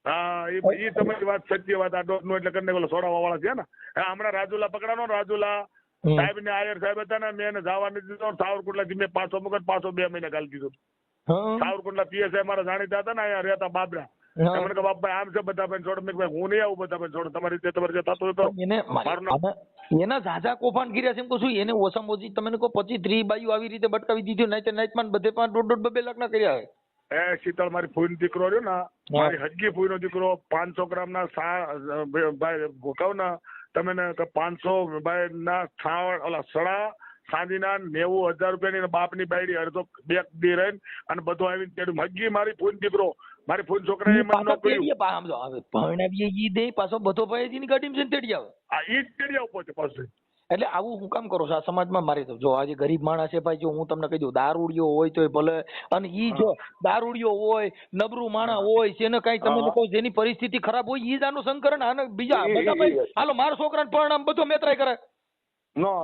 હા એ તમારી વાત સત્ય વાત આ દોઢનું એટલે કરીને ઓલો છોડાવવા વાળા છે ને હમણાં રાજુલા પકડાનો રાજુલા સાહેબ ને આયર સાહેબ હતા ને મેં એને જવા નથી દીધો સાવરકુંડલા મેં પાછો મગજ પાછો 2 મહિના ગાલી દીધો સાવરકુંડલા પીએસઆઈ મારા જાણીતા હતા ને અહીંયા રહેતા બાબરા મને કે બાપભાઈ આમ છે બધા ભાઈ છોડ મેં હું નહીં આવું બધા ભાઈ છોડ તમારી રીતે તમારે જે થતું તો એના ઝાઝા કૌભાંડ કર્યા છે એમ કહું છું એને ઓછામાં ઓછી તમે કહો 25-30 બાયું આવી રીતે બટકાવી દીધી નાઈટમાં બધે 1.5-2 લાખ ના કર્યા હોય એ શીતળ મારી ફૂઈનો દીકરો રહ્યો ને મારી હજકી ફૂઈનો દીકરો 500 ગ્રામના ભાઈ કહું ને તમે 500 ભાઈ ના છાવડ ઓલા સડા સાંજીના 90,000 રૂપિયાની બાપની બાયડી અડધો બેગ દી રહીને અને બધું આવીને તેડું હજકી મારી ફૂઈનો દીકરો મારી ફૂઈન છોકરા એ મને કર્યું ભણાવીએ ઈ દે પાછો બધો ભાઈ એની ગાડીમાં તેડી આવે આ ઈ જ તેડી આવું પછી પાછું એટલે આવું હું કામ કરો છો આ સમાજમાં મારી તો જો આજે ગરીબ માણસ છે ભાઈ જો હું તમને કહી દઉં દારૂડિયો હોય તો ભલે અને ઈ જો દારૂડિયો હોય નબળું માણસ હોય છે ને કઈ તમે કહો જેની પરિસ્થિતિ ખરાબ હોય ઈ જ આનું સંકરણ આને બીજા બધા ભાઈ હાલો મારા છોકરાને પરણામ બધો મેતરાય કરે નો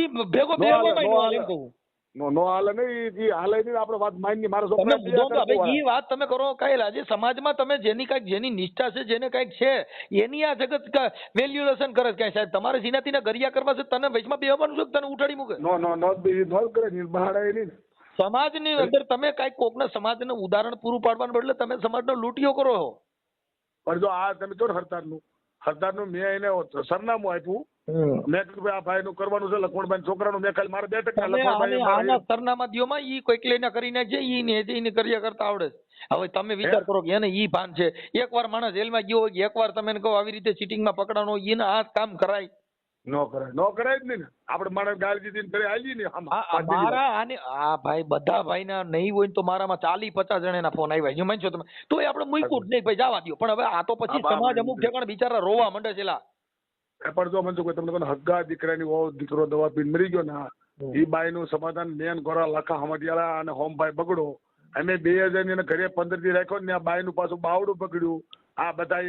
ઈ ભેગો એમ કહું નો હાલે નહીં ઈ હાલે નહીં આપણે વાત માની મારા છોકરા ઈ વાત તમે કરો કઈ આજે સમાજમાં તમે જેની નિષ્ઠા છે જેને કઈક છે એની આ જગત વેલ્યુએશન કરે કઈ સાહેબ તમારે જીનાથી ગરિયા કરવા છે તને વચમાં બેહવાનું છે તને ઉઠાડી મૂકે નો કરે બહાર નહીં સમાજની અંદર તમે કઈક કોકના સમાજને ઉદાહરણ પૂરું પાડવાને બદલે તમે સમાજનો લૂંટિયો કરો છો પણ જો આ તમે જો હરદારનું મેં એને સરનામું આપ્યું મેં કીધું આ ભાઈ નું કરવાનું છે લખમણભાઈ છોકરાનું મેં ખાલી મારે 2% સરનામા દિયોમાં ઈ કોઈક લઈને કરી નાખજે ઈ ને એને કર્યા કરતા આવડે હવે તમે વિચાર કરો કે એને ઈ ભાન છે એકવાર માણસ જેલમાં ગયો હોય એકવાર તમે કહો આવી રીતે ચીટિંગમાં પકડાનો હોય એને આ કામ કરાય નો કરાય જ નહીં ને આપણે માણસ ગાળી દીધી ઘરે આવી ને મારા આને આ ભાઈ બધા ભાઈના નહીં હોય તો મારામાં 40-50 જણાના ફોન આવ્યા છે માનશો તમે તોય આપણે મૂક્યું જ નહીં ભાઈ જવા દો પણ હવે આ તો પછી સમાજ અમુક ઠેકાણે બિચારા રોવા માંડે છે પણ જો મને કોઈ તમને હગ્ગા દીકરાની વહુ દીકરો દવા પીને મરી ગયો ને એ બાઈ નું સમાધાન મેન ગોરા લખા હમટિયાળા અને હોમભાઈ બગડો અમે 2000 ને ઘરે 15 દી રાખ્યો ને આ બાઈ નું પાછું બાવડું બગડ્યું આ બધા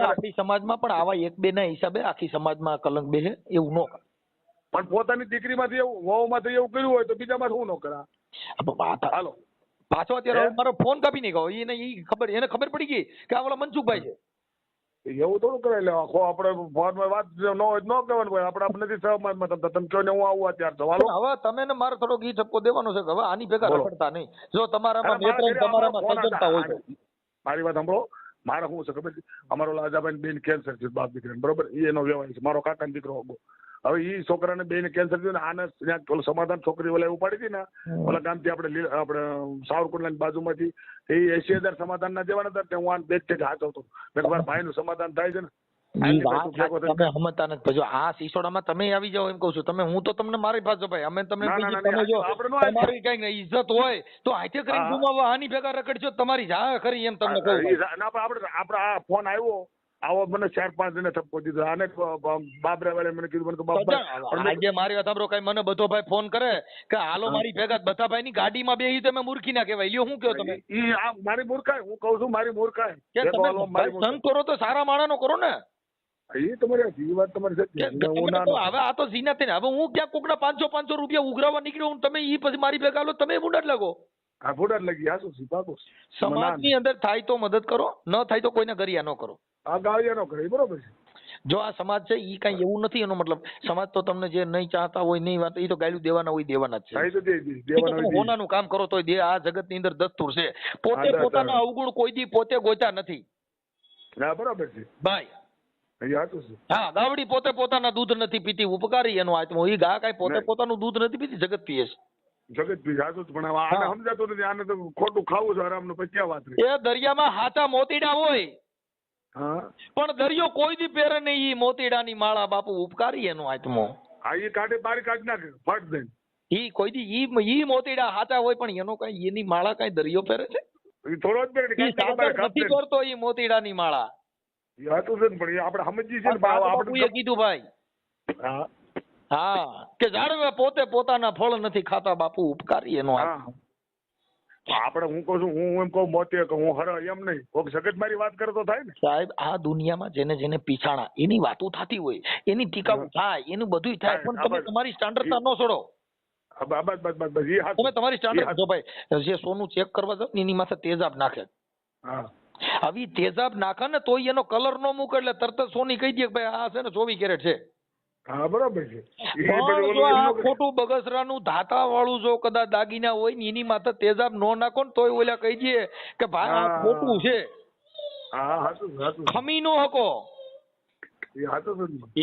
આપણી સમાજમાં પણ આવા 1-2 ના હિસાબે આખી સમાજમાં કલંક બેસે એવું ન કરે પણ પોતાની દીકરીમાંથી એવું વહુમાંથી એવું કર્યું હોય તો બીજામાં શું ન કરા હાલો પાછો અત્યારે મારો ફોન કાપી નહીં ગયો એને ખબર પડી ગઈ કે આ ઓલા મનસુખભાઈ છે એવું થોડું કરાય લેવા આપણે ફોનમાં વાત ન હોય ન કહેવાનું હોય આપણે નથી સહમતમાં તમે કહો ને હું આવું અત્યારે સવાલો હવે તમે ને મારે થોડોક ઈ ઠપકો દેવાનો છે કે હવે આની ભેગા રખડતા નહીં જો તમારામાં તમારામાં સજ્જનતા હોય મારી વાત સાંભળો મારે શું છે ખબર છે અમારો લાજાભાઈ બેન કેન્સર છે બાપ દીકરાને બરોબર એનો વ્યવહાર છે મારો કાકાનો દીકરો હવે ઈ છોકરાને બેન કેન્સર થયું ને આને ત્યાં સમાધાન છોકરી ઓલા ઉપાડી હતી ને ઓલા ગામથી આપણે સાવરકુંડલાની બાજુમાંથી એ 80,000 સમાધાન ના દેવાના હતા હું આને બેચ હાથ આવતો મારા ભાઈ નું સમાધાન થાય છે ને તમે સમજતા નથી જો આ સિસોડામાં તમે આવી જાઓ એમ કહું છું તમે હું તો તમને મારી પાસે ભાઈ અમે તમને જો તમારી કઈક ઇજ્જત હોય તો હાથે કરીને ગુમાવવા આની ભેગા રખડશો તમારી જા ખરી એમ તમને કહું આપણે આ ફોન આવ્યો આવો મને 4-5 જણે ઠપકો દીધો આને બાબરા વાળે મને કીધું મને આજે મારી વાત સાંભળો કઈ મને બધો ભાઈ ફોન કરે કે હાલો મારી ભેગા બધા ભાઈ ની ગાડીમાં બેહી તમે મૂર્ખી ના કહેવાય લ્યો શું કહો તમે ઈ આ મારી મૂર્ખાય હું કહું છું મારી મૂર્ખાય કે તમે સંગ કરો તો સારા માણસનો કરો ને એ તમારી વાત તમારી હવે આ તો ઝીના થઈને હવે હું ક્યાં કોકના 500 રૂપિયા ઉઘરાવા નીકળ્યો તમે ઈ પછી મારી ભેગા લો તમે બુડાટ લાગો આ બુડાટ લાગી આ શું પાકો સમાજની અંદર થાય તો મદદ કરો ન થાય તો કોઈને ગરિયા ન કરો આ ગાળિયા ન કરે બરોબર છે જો આ સમાજ છે ઈ કઈ એવું નથી એનો મતલબ સમાજ તો તમને જે નહીં ચાહતા હોય નહીં વાત એ તો ગાળ્યું દેવાના હોય દેવાના જ છે હોનાનું કામ કરો તો દે આ જગત ની અંદર દસ્તુર છે પોતે પોતાના અવગુણ કોઈ દી પોતે ગોતા નથી બરાબર છે ભાઈ હા ગાવડી પોતે પોતાના દૂધ નથી પીતી ઉપકારી એનો આત્મો ઈ ગા કઈ પોતે પોતાનું દૂધ નથી પીતી જગત પીએ છે જગત પી જાતું પણ આને સમજાતું નથી આને તો ખોટું ખાવું છે આરામ નું પછી વાત એ દરિયામાં હાથા મોતીડા હોય હા પણ દરિયો કોઈ દી પહેરે નહીં. ઈ મોતીડાની માળા બાપુ ઉપકારી એનો આત્મો. હા એ કાઢી બારી કાઢી નાખે ફટ દઈને. ઈ કોઈ દી ઈ મોતીડા હાચા હોય પણ એનો કઈ એની માળા કઈ દરિયો પહેરે છે? એ થોડો જ પહેરે ઈ સાગર નથી કરતો ઈ મોતીડાની માળા. એ હતું છે ને પણ એ આપણે સમજી છે ને બાપુએ કીધું ભાઈ. હા હા કે ઝાડવે પોતે પોતાના ફળ નથી ખાતા બાપુ ઉપકારી એનો આત્મો. આપણે હું કહું છું હું એમ કહું મોતે કે હું હર એમ નહીં કોક જગત મારી વાત કરે તો થાય ને. સાહેબ આ દુનિયામાં જેને જેને પીછાણા એની વાતો થતી હોય, એની ટીકાઓ થાય, એનું બધું થાય, પણ તમે તમારી સ્ટાન્ડર્ડતા ન છોડો. તમે તમારી સ્ટાન્ડર્ડ જો ભાઈ જે સોનું ચેક કરવા જાવ એની માથે તેજાબ નાખે. આવી તેજાબ નાખે ને તો એનો કલર નો મૂકે એટલે તરત જ સોની કહી દે કે ભાઈ આ છે ને 24 કેરેટ છે. હા બરાબર છે. ખોટું બગસરાનું ધાતા વાળું જો કદાચ દાગીના હોય ને એની માથે તેજાબ નો નાખો ને તોય ઓલા કહી દે કે ભાઈ આ ખોટું છે. ખમી નો હકો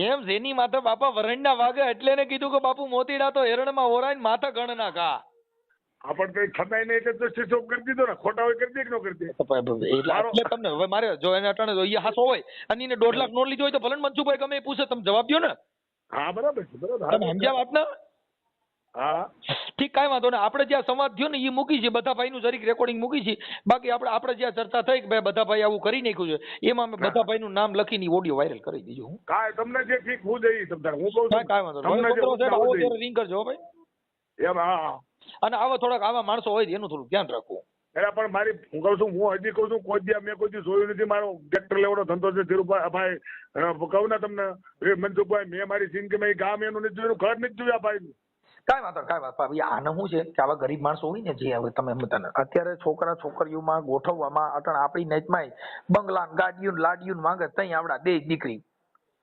એમ જેની માથે બાપા વરણના વાગે એટલે ને કીધું કે બાપુ મોતીડા તો હેરણમાં ઓરાય ને માથા ગણ ના ઘા. આપણ કઈ ખમાઈ નહીં એટલે સ્વિચ ઓફ કરી દીધો ને ખોટા હોય કરી દે કે ન કરી દે. એટલે તમને હવે મારે જો એને અટાણે જો એ હાસો હોય અને એને 2.5 લાખ નો લીધો હોય તો ભલે મનસુભાઈ ગમે એ પૂછે તમે જવાબ દો ને. હા બરાબર છે બરાબર. તમે સમજ્યા વાત ને? હા ઠીક કાંઈ વાંધો ને. આપણે જ્યાં સંવાદ થયો ને એ મૂકી છે બધા ભાઈ નું જરીક રેકોર્ડિંગ મૂકી છે. બાકી આપણે જ્યાં ચર્ચા થઈ કે ભાઈ બધા ભાઈ આવું કરી નાખ્યું છે એમાં અમે બધા ભાઈ નું નામ લખીને ઓડિયો વાયરલ કરી દીધું. હું કાંઈ તમને જે ઠીક હું જઈ તમને હું કહું છું કાંઈ વાંધો નહીં રિંગ કરજો ભાઈ. એમ હા અને આવા થોડાક આવા માણસો હોય એનું થોડું ધ્યાન રાખવું. એટલે પણ મારી હું કહું છું હું હજી કહું છું કોઈ દી મેં કોઈ દી જોયું નથી. મારો ટ્રેક્ટર લેવાનો ધંધો છે ધીરુભાઈ કહું ને તમને મનસુખભાઈ મેં મારી જિંદગીમાં ગામ એનું નથી જોયું ઘર નથી જોયું આ ભાઈ. કાંઈ વાંધો આને શું છે કે આવા ગરીબ માણસો હોય ને જે હવે તમે અત્યારે છોકરા છોકરીઓમાં ગોઠવવામાં અટણ આપણી નેચમાં બંગલા ગાડીઓ લાડીઓ માંગે તઈ આવડા દે દીકરી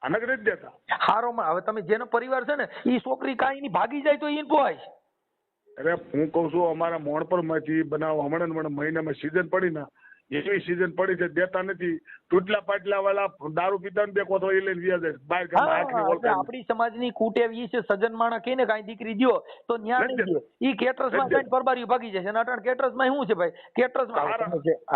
આને કરી જ દેતા હારોમાં. હવે તમે જેનો પરિવાર છે ને એ છોકરી કાંઈ ની ભાગી જાય તો એને પોહાય. અરે હું કઉ છું અમારા મોણપર માંથી બનાવો હમણાં મહિનામાં સીઝન પડી ને એવી સીઝન પડી છે દેતા નથી. તૂટલા પાટલા વાળા દારૂ પીતા ને દેખો તો એ લઈને વ્યા જાય. આપણી સમાજની કુટેવી છે સજ્જન માણસ કહીને કાંઈ દીકરી દ્યો તો ન્યા નહીં દે. ઈ કેટરસમાં કાંઈ પરબારી ભાગી જશે અને અટાણ કેટરસમાં શું છે ભાઈ કેટરસમાં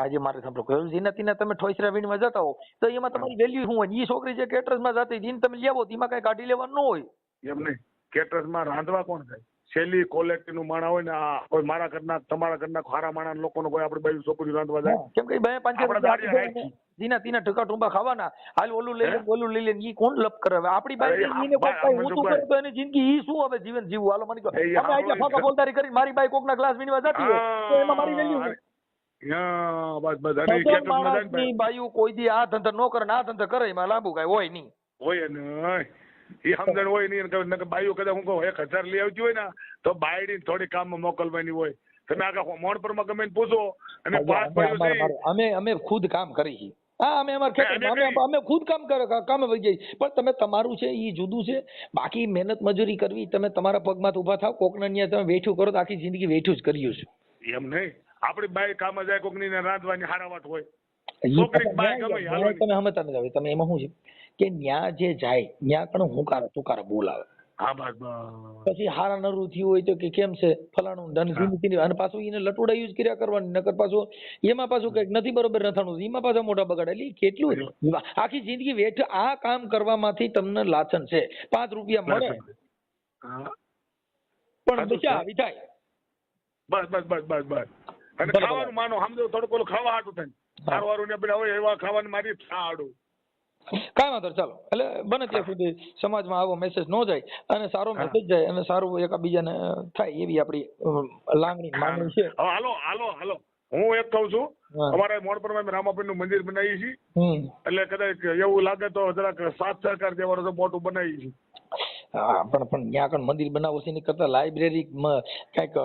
આજે મારે સાંભળો જેના તીના તમે ઠોસરા વીણવા જતા હો તો એમાં તમારી વેલ્યુ શું હોય? ઈ છોકરી જે કેટરસમાં જતી જીને તમે લેવો એમાં કાંઈ કાઢી લેવાનું ન હોય. એમ નહીં કેટરસમાં રાંધવા કોણ થાય? છેલ્લી ક્વોલિટી નું માણા હોય ને કોઈ મારા ઘરના તમારા ઘરના ખારા માણા લોકોનો કોઈ આપણે બાજુ છોકરી રાંધવા જાય કેમ કે બે પાંચ જીના તીના ટકા ટુંબા ખાવાના હાલ ઓલું લઈ લે ઓલું લઈ લે ઈ કોણ લપ કરે? આપણી બાઈ ઈને કોઈ ઊંચું કરે તો એની જિંદગી ઈ શું હવે જીવન જીવવું? હાલો મને કહો અમે આજે ફાકા બોલદારી કરી મારી બાઈ કોકના ગ્લાસ વીણવા જતી હોય તો એમાં મારી વેલ્યુ બાયુ કોઈ દી આ ધંધા નો કરે આ ધંધા કરે એમાં લાંબુ કઈ હોય નહીં. હોય ને એ સમજણ હોય નહીં. બાઈઓ કદાચ હું કહું 1000 લઈ આવતી હોય ને તો બાયડી થોડી કામમાં મોકલવાની હોય. તમે આખા મોણપરમાં ગમે પૂછો અને અમે ખુદ કામ કરી છીએ. હા અમે અમે ખુદ કામ વહી જઈએ પણ તમે તમારું છે એ જુદું છે. બાકી મહેનત મજૂરી કરવી તમે તમારા પગમાં ઉભા થાવ કોકના ન્યા તમે વેઠું કરો તો આખી જિંદગી વેઠું જ કર્યું છે. એમ નહીં આપડી બાઈ કામ જાય કોકની રાંધવાની હારાવાટ હોય છોકરી બાઈ ગમે તમે સમજતા નથી. તમે એમાં શું છે કે ન્યા જે જાય ન્યા પણ હુંકારા તુકારા બોલાવે. હા બસ પછી હારા નરું થયું હોય તો કે કેમ છે ફલાણું અને પાછું એને લટુડા યુઝ કર્યા કરવાની નકર પાછું એમાં પાછું કઈક નથી બરોબર નથાણું એમાં પાછા મોટા બગાડ. એટલે કેટલું આખી જિંદગી વેઠ આ કામ કરવામાંથી તમને લાછન છે. 5 રૂપિયા મળે પણ દશા આવી થાય. બસ બસ બસ બસ બસ અને ખાવાનું માનો સમજો થોડુંક ઓલું ખાવા હાટું થાય સારું વારું ને બધા હોય એવા ખાવાનું મારી આડું કાંઈ વાંધો ચાલો. એટલે બને ત્યાં સુધી સમાજમાં આવો મેસેજ ન જાય અને સારો મેસેજ જાય અને સારું એકબીજાને થાય એવી આપણી લાગણી માંગણી છે. હાલો હાલો હાલો હું એક કહું છું અમારે મોણપરમાં રામાપીર નું મંદિર બનાવી છીએ એટલે કદાચ એવું લાગે તો જરાક સાથ સહકાર દેવાનું મોટું બનાવી છીએ. હા પણ ત્યાં કણ મંદિર બનાવો છે એની કરતા લાઇબ્રેરી કઈક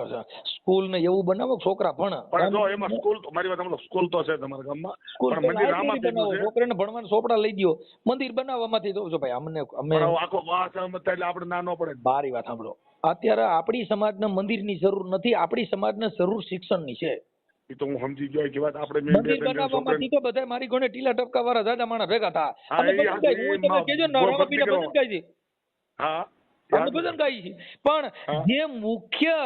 સ્કૂલ ને એવું બનાવો છોકરા ભણે. પણ જો એમાં સ્કૂલ મારી વાત સાંભળો સ્કૂલ તો છે તમારા ગામમાં પણ મંદિર રામાપીરનું છે. છોકરાને ભણવાના ચોપડા લઈ દો મંદિર બનાવવામાંથી તો જો ભાઈ અમને અમે આખો એટલે આપણે ના ન પડે. મારી વાત સાંભળો અત્યારે આપણી સમાજના મંદિરની જરૂર નથી. આપણી સમાજને જરૂર શિક્ષણની છે. એ તો હું સમજી ગયો કે વાત આપણે મંદિર બનાવવામાંથી તો બધા મારી ઘણે ટીલા ટપકા વાળા દાદા માણસ ભેગા થા તમે કેજો ને રામાપીરના ભજન ગાઈ છે. હા ભજન ગાઈ છે પણ જે મુખ્ય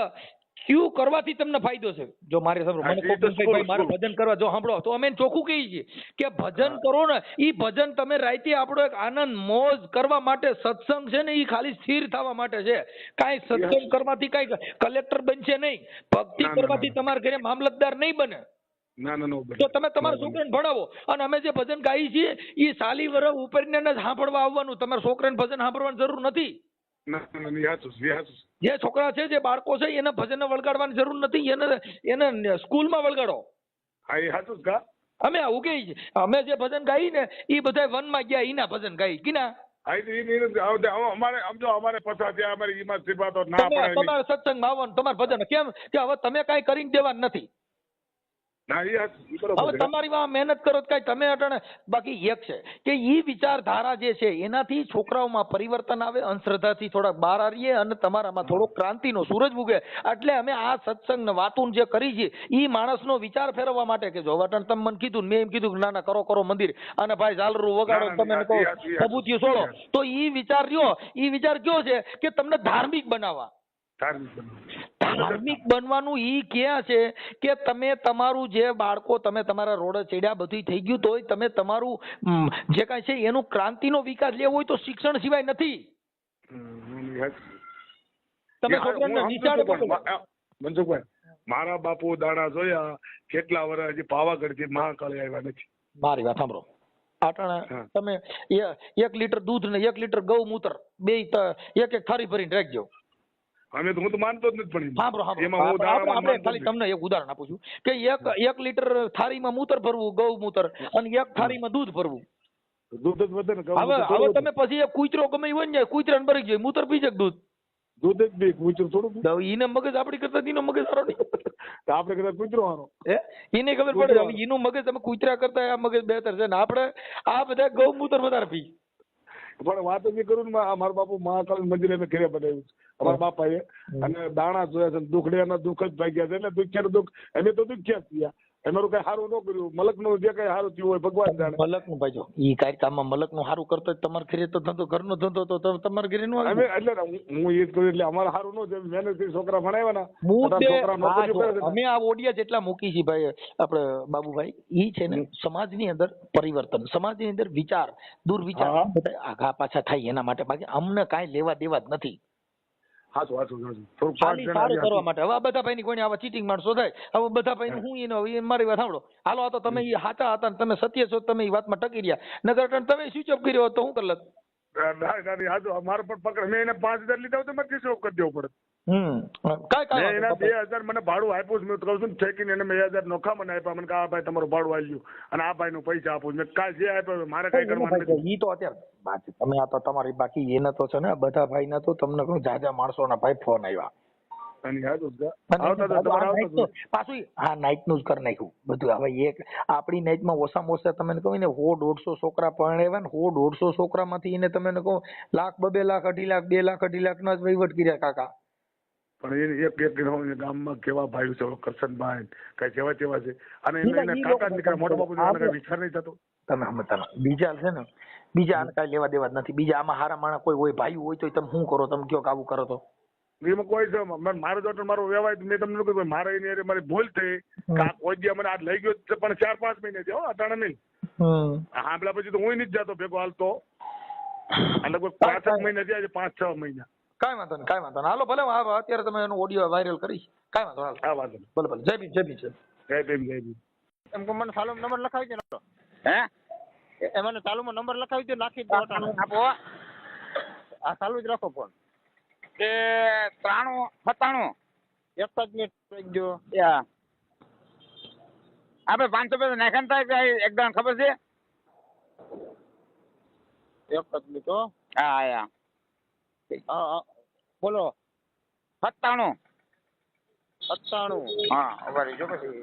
ક્યુ કરવાથી તમને ફાયદો છે. જો મારે સાંભળો, મને કોક એમ કહે, ભાઈ મારે ભજન કરવા, જો સાંભળો તો અમે ચોખ્ખું કહીએ છીએ કે ભજન કરો ને, ઈ ભજન તમે રાતે આપણો એક આનંદ મોજ કરવા માટે, સત્સંગ છે ને ઈ ખાલી સ્થિર થવા માટે છે. કાંઈ સત્સંગ કરવાથી કાંઈ કલેક્ટર બનશે નહીં, ભક્તિ કરવાથી તમારા ઘરે મામલતદાર નહીં બને. તો તમે તમારા છોકરાને ભણાવો, અને અમે જે ભજન ગાઈએ છીએ એ સાલી વર્ષ ઉપરને જ સાંભળવા આવવાનું, તમારા છોકરાને ભજન સાંભળવાની જરૂર નથી. જે છોકરા છે, જે બાળકો છે, એને ભજન વળગાડવાની જરૂર નથી, એને સ્કૂલમાં વળગાડો. અમે આવું કહીએ છીએ. અમે જે ભજન ગાઈ ને એ બધા વનમાં ગયા, એના ભજન ગાઈ કિના તમારા સત્સંગમાં આવવાનું, તમારા ભજન કેમ કે હવે તમે કઈ કરીને દેવાનું નથી. હવે તમારી માં મહેનત કરો કઈ તમે અટાણે. બાકી એક છે કે ઈ વિચારધારા જે છે એનાથી છોકરાઓમાં પરિવર્તન આવે, અંધશ્રદ્ધાથી થોડાક બહાર આવીએ અને તમારામાં થોડો ક્રાંતિનો સૂરજ ઉગે. એટલે અમે આ સત્સંગ ને વાતું જે કરી છે ઈ માણસનો વિચાર ફેરવવા માટે કે જો અટાણે તમે મને કીધું, મેં એમ કીધું ના ના કરો મંદિર અને ભાઈ ઝાલરું વગાડો, તમે કહો સબૂતીઓ છોડો, તો ઈ વિચાર રહ્યો, ઈ વિચાર કયો છે કે તમને ધાર્મિક બનાવવા. ધાર્મિક બનવાનું ઈ ક્યાં છે કે તમે તમારું જે બાળકો, તમે તમારા રોડ ચડ્યા, બધું થઈ ગયું, તોય તમે તમારું જે કાંઈ છે એનું ક્રાંતિનો વિકાસ લેવો હોય તો શિક્ષણ સિવાય નથી. તમે છોકરાને નિશાળે મનસુખભાઈ, મારા બાપુ દાણા જોયા કેટલા વર્ષ હજી પાવાગઢ થી મહાકાળી આવ્યા નથી. મારી વાત સાંભળો, આટાણા તમે 1 લીટર દૂધ ને 1 લીટર ગૌમૂત્ર બે એક થાળી ભરીને રાખજો. અમે તો હું તો માનતો જ નથી, પણ આપણે ખાલી તમને એક ઉદાહરણ આપું છું કે 1 લીટર થાળીમાં મૂત્ર ભરવું, ગૌમૂત્ર, અને 1 થાળીમાં દૂધ ભરવું. દૂધ જ વધે ને. હવે તમે પછી એક કૂતરો ગમે હોય ને, કૂતરાને ભરી જાય, મૂત્ર પી જાય, દૂધ જ બી કૂતરો થોડું એને મગજ આપડી કરતા એનો મગજ સારો નહીં. આપડે કદાચ કૂતરો હારો એને ખબર પડે હવે એનું મગજ તમે કૂતરા કરતા આ મગજ બેહતર છે ને. આપણે આ બધા ગૌમૂત્ર વધારે પી. પણ વાત જ કરું ને, મારા બાપુ મહાકાળી મંદિર અમે ઘરે બનાવ્યું છે અમારા બાપાએ, અને દાણા જોયા છે, દુખડિયાના દુઃખ જ ભાગ્યા છે. એટલે દુખ્યાનું દુઃખ અમે તો દુખ્યા જ થયા, અમારું કઈ સારું ન કર્યું. મલકનું જે કઈ સારું થયું હોય ભગવાન જાણે. મલકનું ભાઈ જો ઈ કાઈ કામમાં મલકનું સારું કરતો તમારે ઘરે તો ધંધો, ઘરનો ધંધો તો તમારે ઘરે નો આવે. એટલે હું એ જ કહું, એટલે અમારે સારું ન છે, મહેનત કરી છોકરા ભણાવ્યા ને. અમે આ ઓડિયા જેટલા મૂકી છે ભાઈ આપણે બાબુભાઈ, ઈ છે ને સમાજની અંદર પરિવર્તન, સમાજની અંદર વિચાર, દુર્વિચાર બધા આઘા પાછા થાય એના માટે. બાકી અમને કાંઈ લેવા દેવા જ નથી. સારું કરવા માટે. હવે બધા ભાઈ ની કોઈ આવા ચીટિંગ માણસો થાય, હવે બધા ભાઈ હું એને મારી વાત સાંભળો, હાલો આ તો તમે એ સાચા હતા ને તમે સત્ય છો, તમે એ વાતમાં ટકી રહ્યા, નગર તમે સ્વિચ ઓફ કર્યો તો હું કરલત. મારો પણ પકડ, મેં એને 5,000 લીધા તો મારે સ્વિચ ઓફ કરી દેવો પડે. એના 2,000 મને ભાડું આપ્યું. મેં કહું છું ઠેકીને એને 2,000 નોખા મને આપ્યા. મને આ ભાઈ તમારું ભાડું આવ્યું અને આ ભાઈ નું પૈસા આપું. મેં કાલ જે આપ્યો મારે કઈ કરવાનું નથી. ઈ તો અત્યારે તમે આ તો તમારી બાકી એને તો છે ને બધા ભાઈ ના તો તમને કહું જાજા માણસો ના ભાઈ ફોન આવ્યા. પાછું હા નાઈટ નું જ કરી નાખ્યું બધું. હવે એક આપણી નાઈટ માં ઓછામાં ઓછા તમે કહો ને 100-150 છોકરા પરણ્યા ને, 100-150 છોકરા માંથી એને તમે કહો 1,00,000, 2 લાખ, 2.5 લાખ, 2 લાખ, 2.5 લાખ ના જ વહીવટ કર્યા કાકા. પણ એક ગામમાં કેવા ભાઈ છે, કરશનભાઈ કઈ કેવા કેવા છે, અને એના કાકા દીકરા મોટા બાપુ વિચાર નહીં થતો. તમે સમજતા બીજા છે ને, બીજા આને કઈ લેવા દેવા જ નથી. બીજા આમાં હારા માણસ કોઈ હોય, ભાઈ હોય તો તમે શું કરો, તમે કયો આવું કરો તો એમાં કોઈ છે. મારો ડોક્ટર મારો વ્યવહાર મેં તમને કહ્યું મારે એની મારી ભૂલ થઈ. કોઈ દી મને આ લઈ ગયો પણ 4-5 મહિને થયો, અટાણે નહીં. હાંભળ્યા પછી તો હું નથી જતો ભેગો હાલતો. લગભગ 5-6 મહિના થયા છે, 5-6 મહિના. કાંઈ વાંધો નહીં. હાલો ભલે અત્યારે તમે એનો ઓડિયો વાયરલ કરીશ. કાંઈ વાંધો નહીં. હા વાંધો નહીં. ભલે જય ભીમ, જય ભીમ, જય ભીમ. એમ કે મને ચાલુ નંબર લખાવી દો. હે મને ચાલુમાં નંબર લખાવી દો, નાખી દો. આપો આ ચાલુ જ રાખો ફોન. કે 93-97 એક જ મિનિટ થઈ ગયો. આપણે 500 નાખન થાય એકદમ ખબર છે. એક જ મિનિટ. હા બોલો. 97 હા ઉભા જો પછી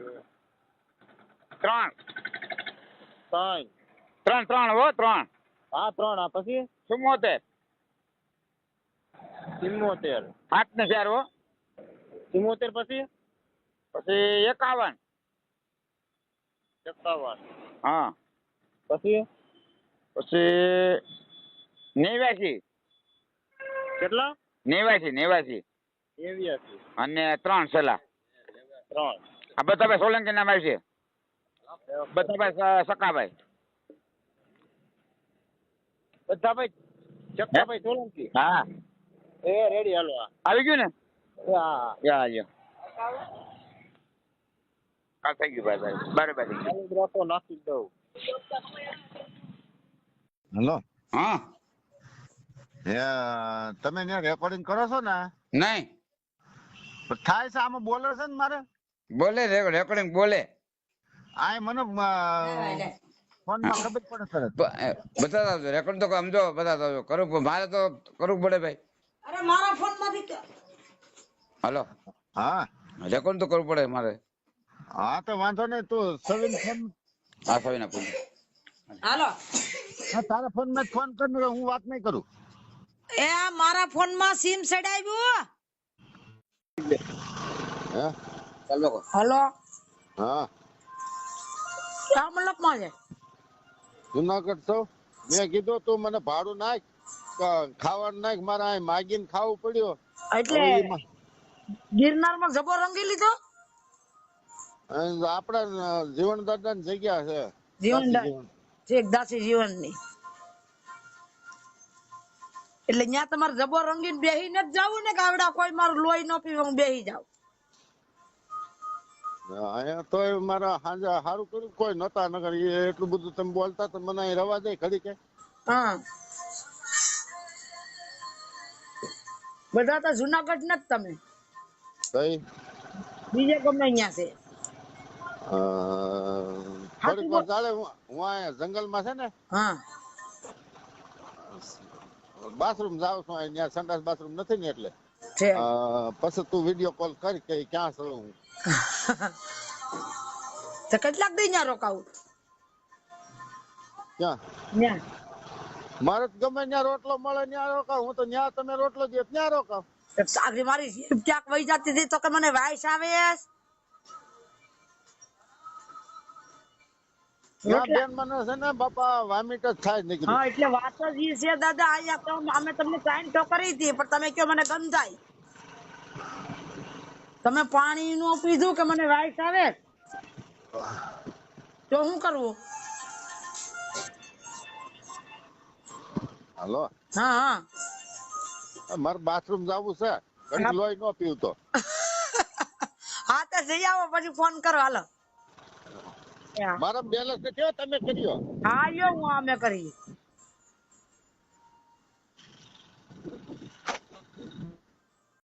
3 હો 3 હા 3 આ પછી 74 8 ને 4 હો 74 પછી 51 હા પછી 89 કેટલા 89 અને 3 સલા. આ બધાભાઈ સોલંકી નામ આવી છે. બધાભાઈ સકાભાઈ. જગતાભાઈ સોલંકી. હા રેડી હાલો. આવી ગયું ને? હા યા કાલ થઈ ગયું ભાઈ બરાબર થઈ ગયું. નાખી દઉં. હેલો. હા તમે ત્યાં રેકોર્ડિંગ કરો છો ને? નહીં થાય છે આમાં બોલે છે ને મારે? બોલે રેકોર્ડિંગ બોલે. આ મને ફોન માં ખબર પડે સર. બતાતા આવજો રેકોર્ડ તો સમજો બતાતા આવજો. કરવું મારે તો કરવું પડે ભાઈ. અરે મારા ફોન માંથી હાલો. હા રેકોર્ડ તો કરવું પડે મારે. હા તો વાંધો નહીં. તું સવિન ફોન. હા સવિન આપું. હાલો. હા તારા ફોન માં ફોન કર, હું વાત નહીં કરું. એ મારા ફોન માં સિમ સડાવ્યું. હે ચાલો. હાલો. હા ક્યાં મતલબ માં છે? જુનાગઢ છો. મેં કીધું તું મને ભાડું નાખ, ખાવાનું નાખ, મારે અહીં માગીને ખાવું પડ્યું. એટલે ગિરનાર માં જબો રંગી લીધો. આપડા જીવન દાદા ની જગ્યા છે. જીવન દાસી જીવન ની. એટલે ત્યાં તમારે જબો રંગીને બેહી નથી જવું ને? કાવડા કોઈ મારું લોહી ન પીવે હું બેહી જાઉં. અહીંયા તો મારા હાજે સારું કર્યું કોઈ નતા, નગર એટલું બધું તમે બોલતા તો મને અહીં રવા દે ખરી કે. હા બધા તો જુનાગઢ નથી તમે? કઈ બીજે ગમે અહીંયા છે. થોડીક વાર ચાલે. હું અહીંયા જંગલમાં છે ને, હા બાથરૂમ જાઉં છું. અહીંયા સંડાસ બાથરૂમ નથી ને એટલે પછી તું વિડીયો કોલ કરી કે ક્યાં છું હું. તો કેટલાક દી ત્યાં રોકાવું? ક્યાં મારે ગમે ત્યાં રોટલો મળે ત્યાં રોકાવ. હું તો ત્યાં તમે રોટલો દે ત્યાં રોકાવ. આગળ મારી જીભ ક્યાંક વહી જતી હતી તો કે મને વાઈસ આવે. બેન મને છે ને બાપા વામિટ જ થાય નીકળી. હા એટલે વાત જ એ છે દાદા. અહીંયા તો અમે તમને સાઈન તો કરી હતી પણ તમે કયો મને ગંધાય. તમે પાણી નું પીધું કે મને વાઈસ આવે તો શું કરવું? હાલો. હા હા મારે બાથરૂમ જવું છે. ઘડી લોહી ન પીવું તો. હા તો જઈ આવો પછી ફોન કરો. હાલો. મારા બેલેન્સ થયો તમે કર્યો? હા યો હું અમે કરી.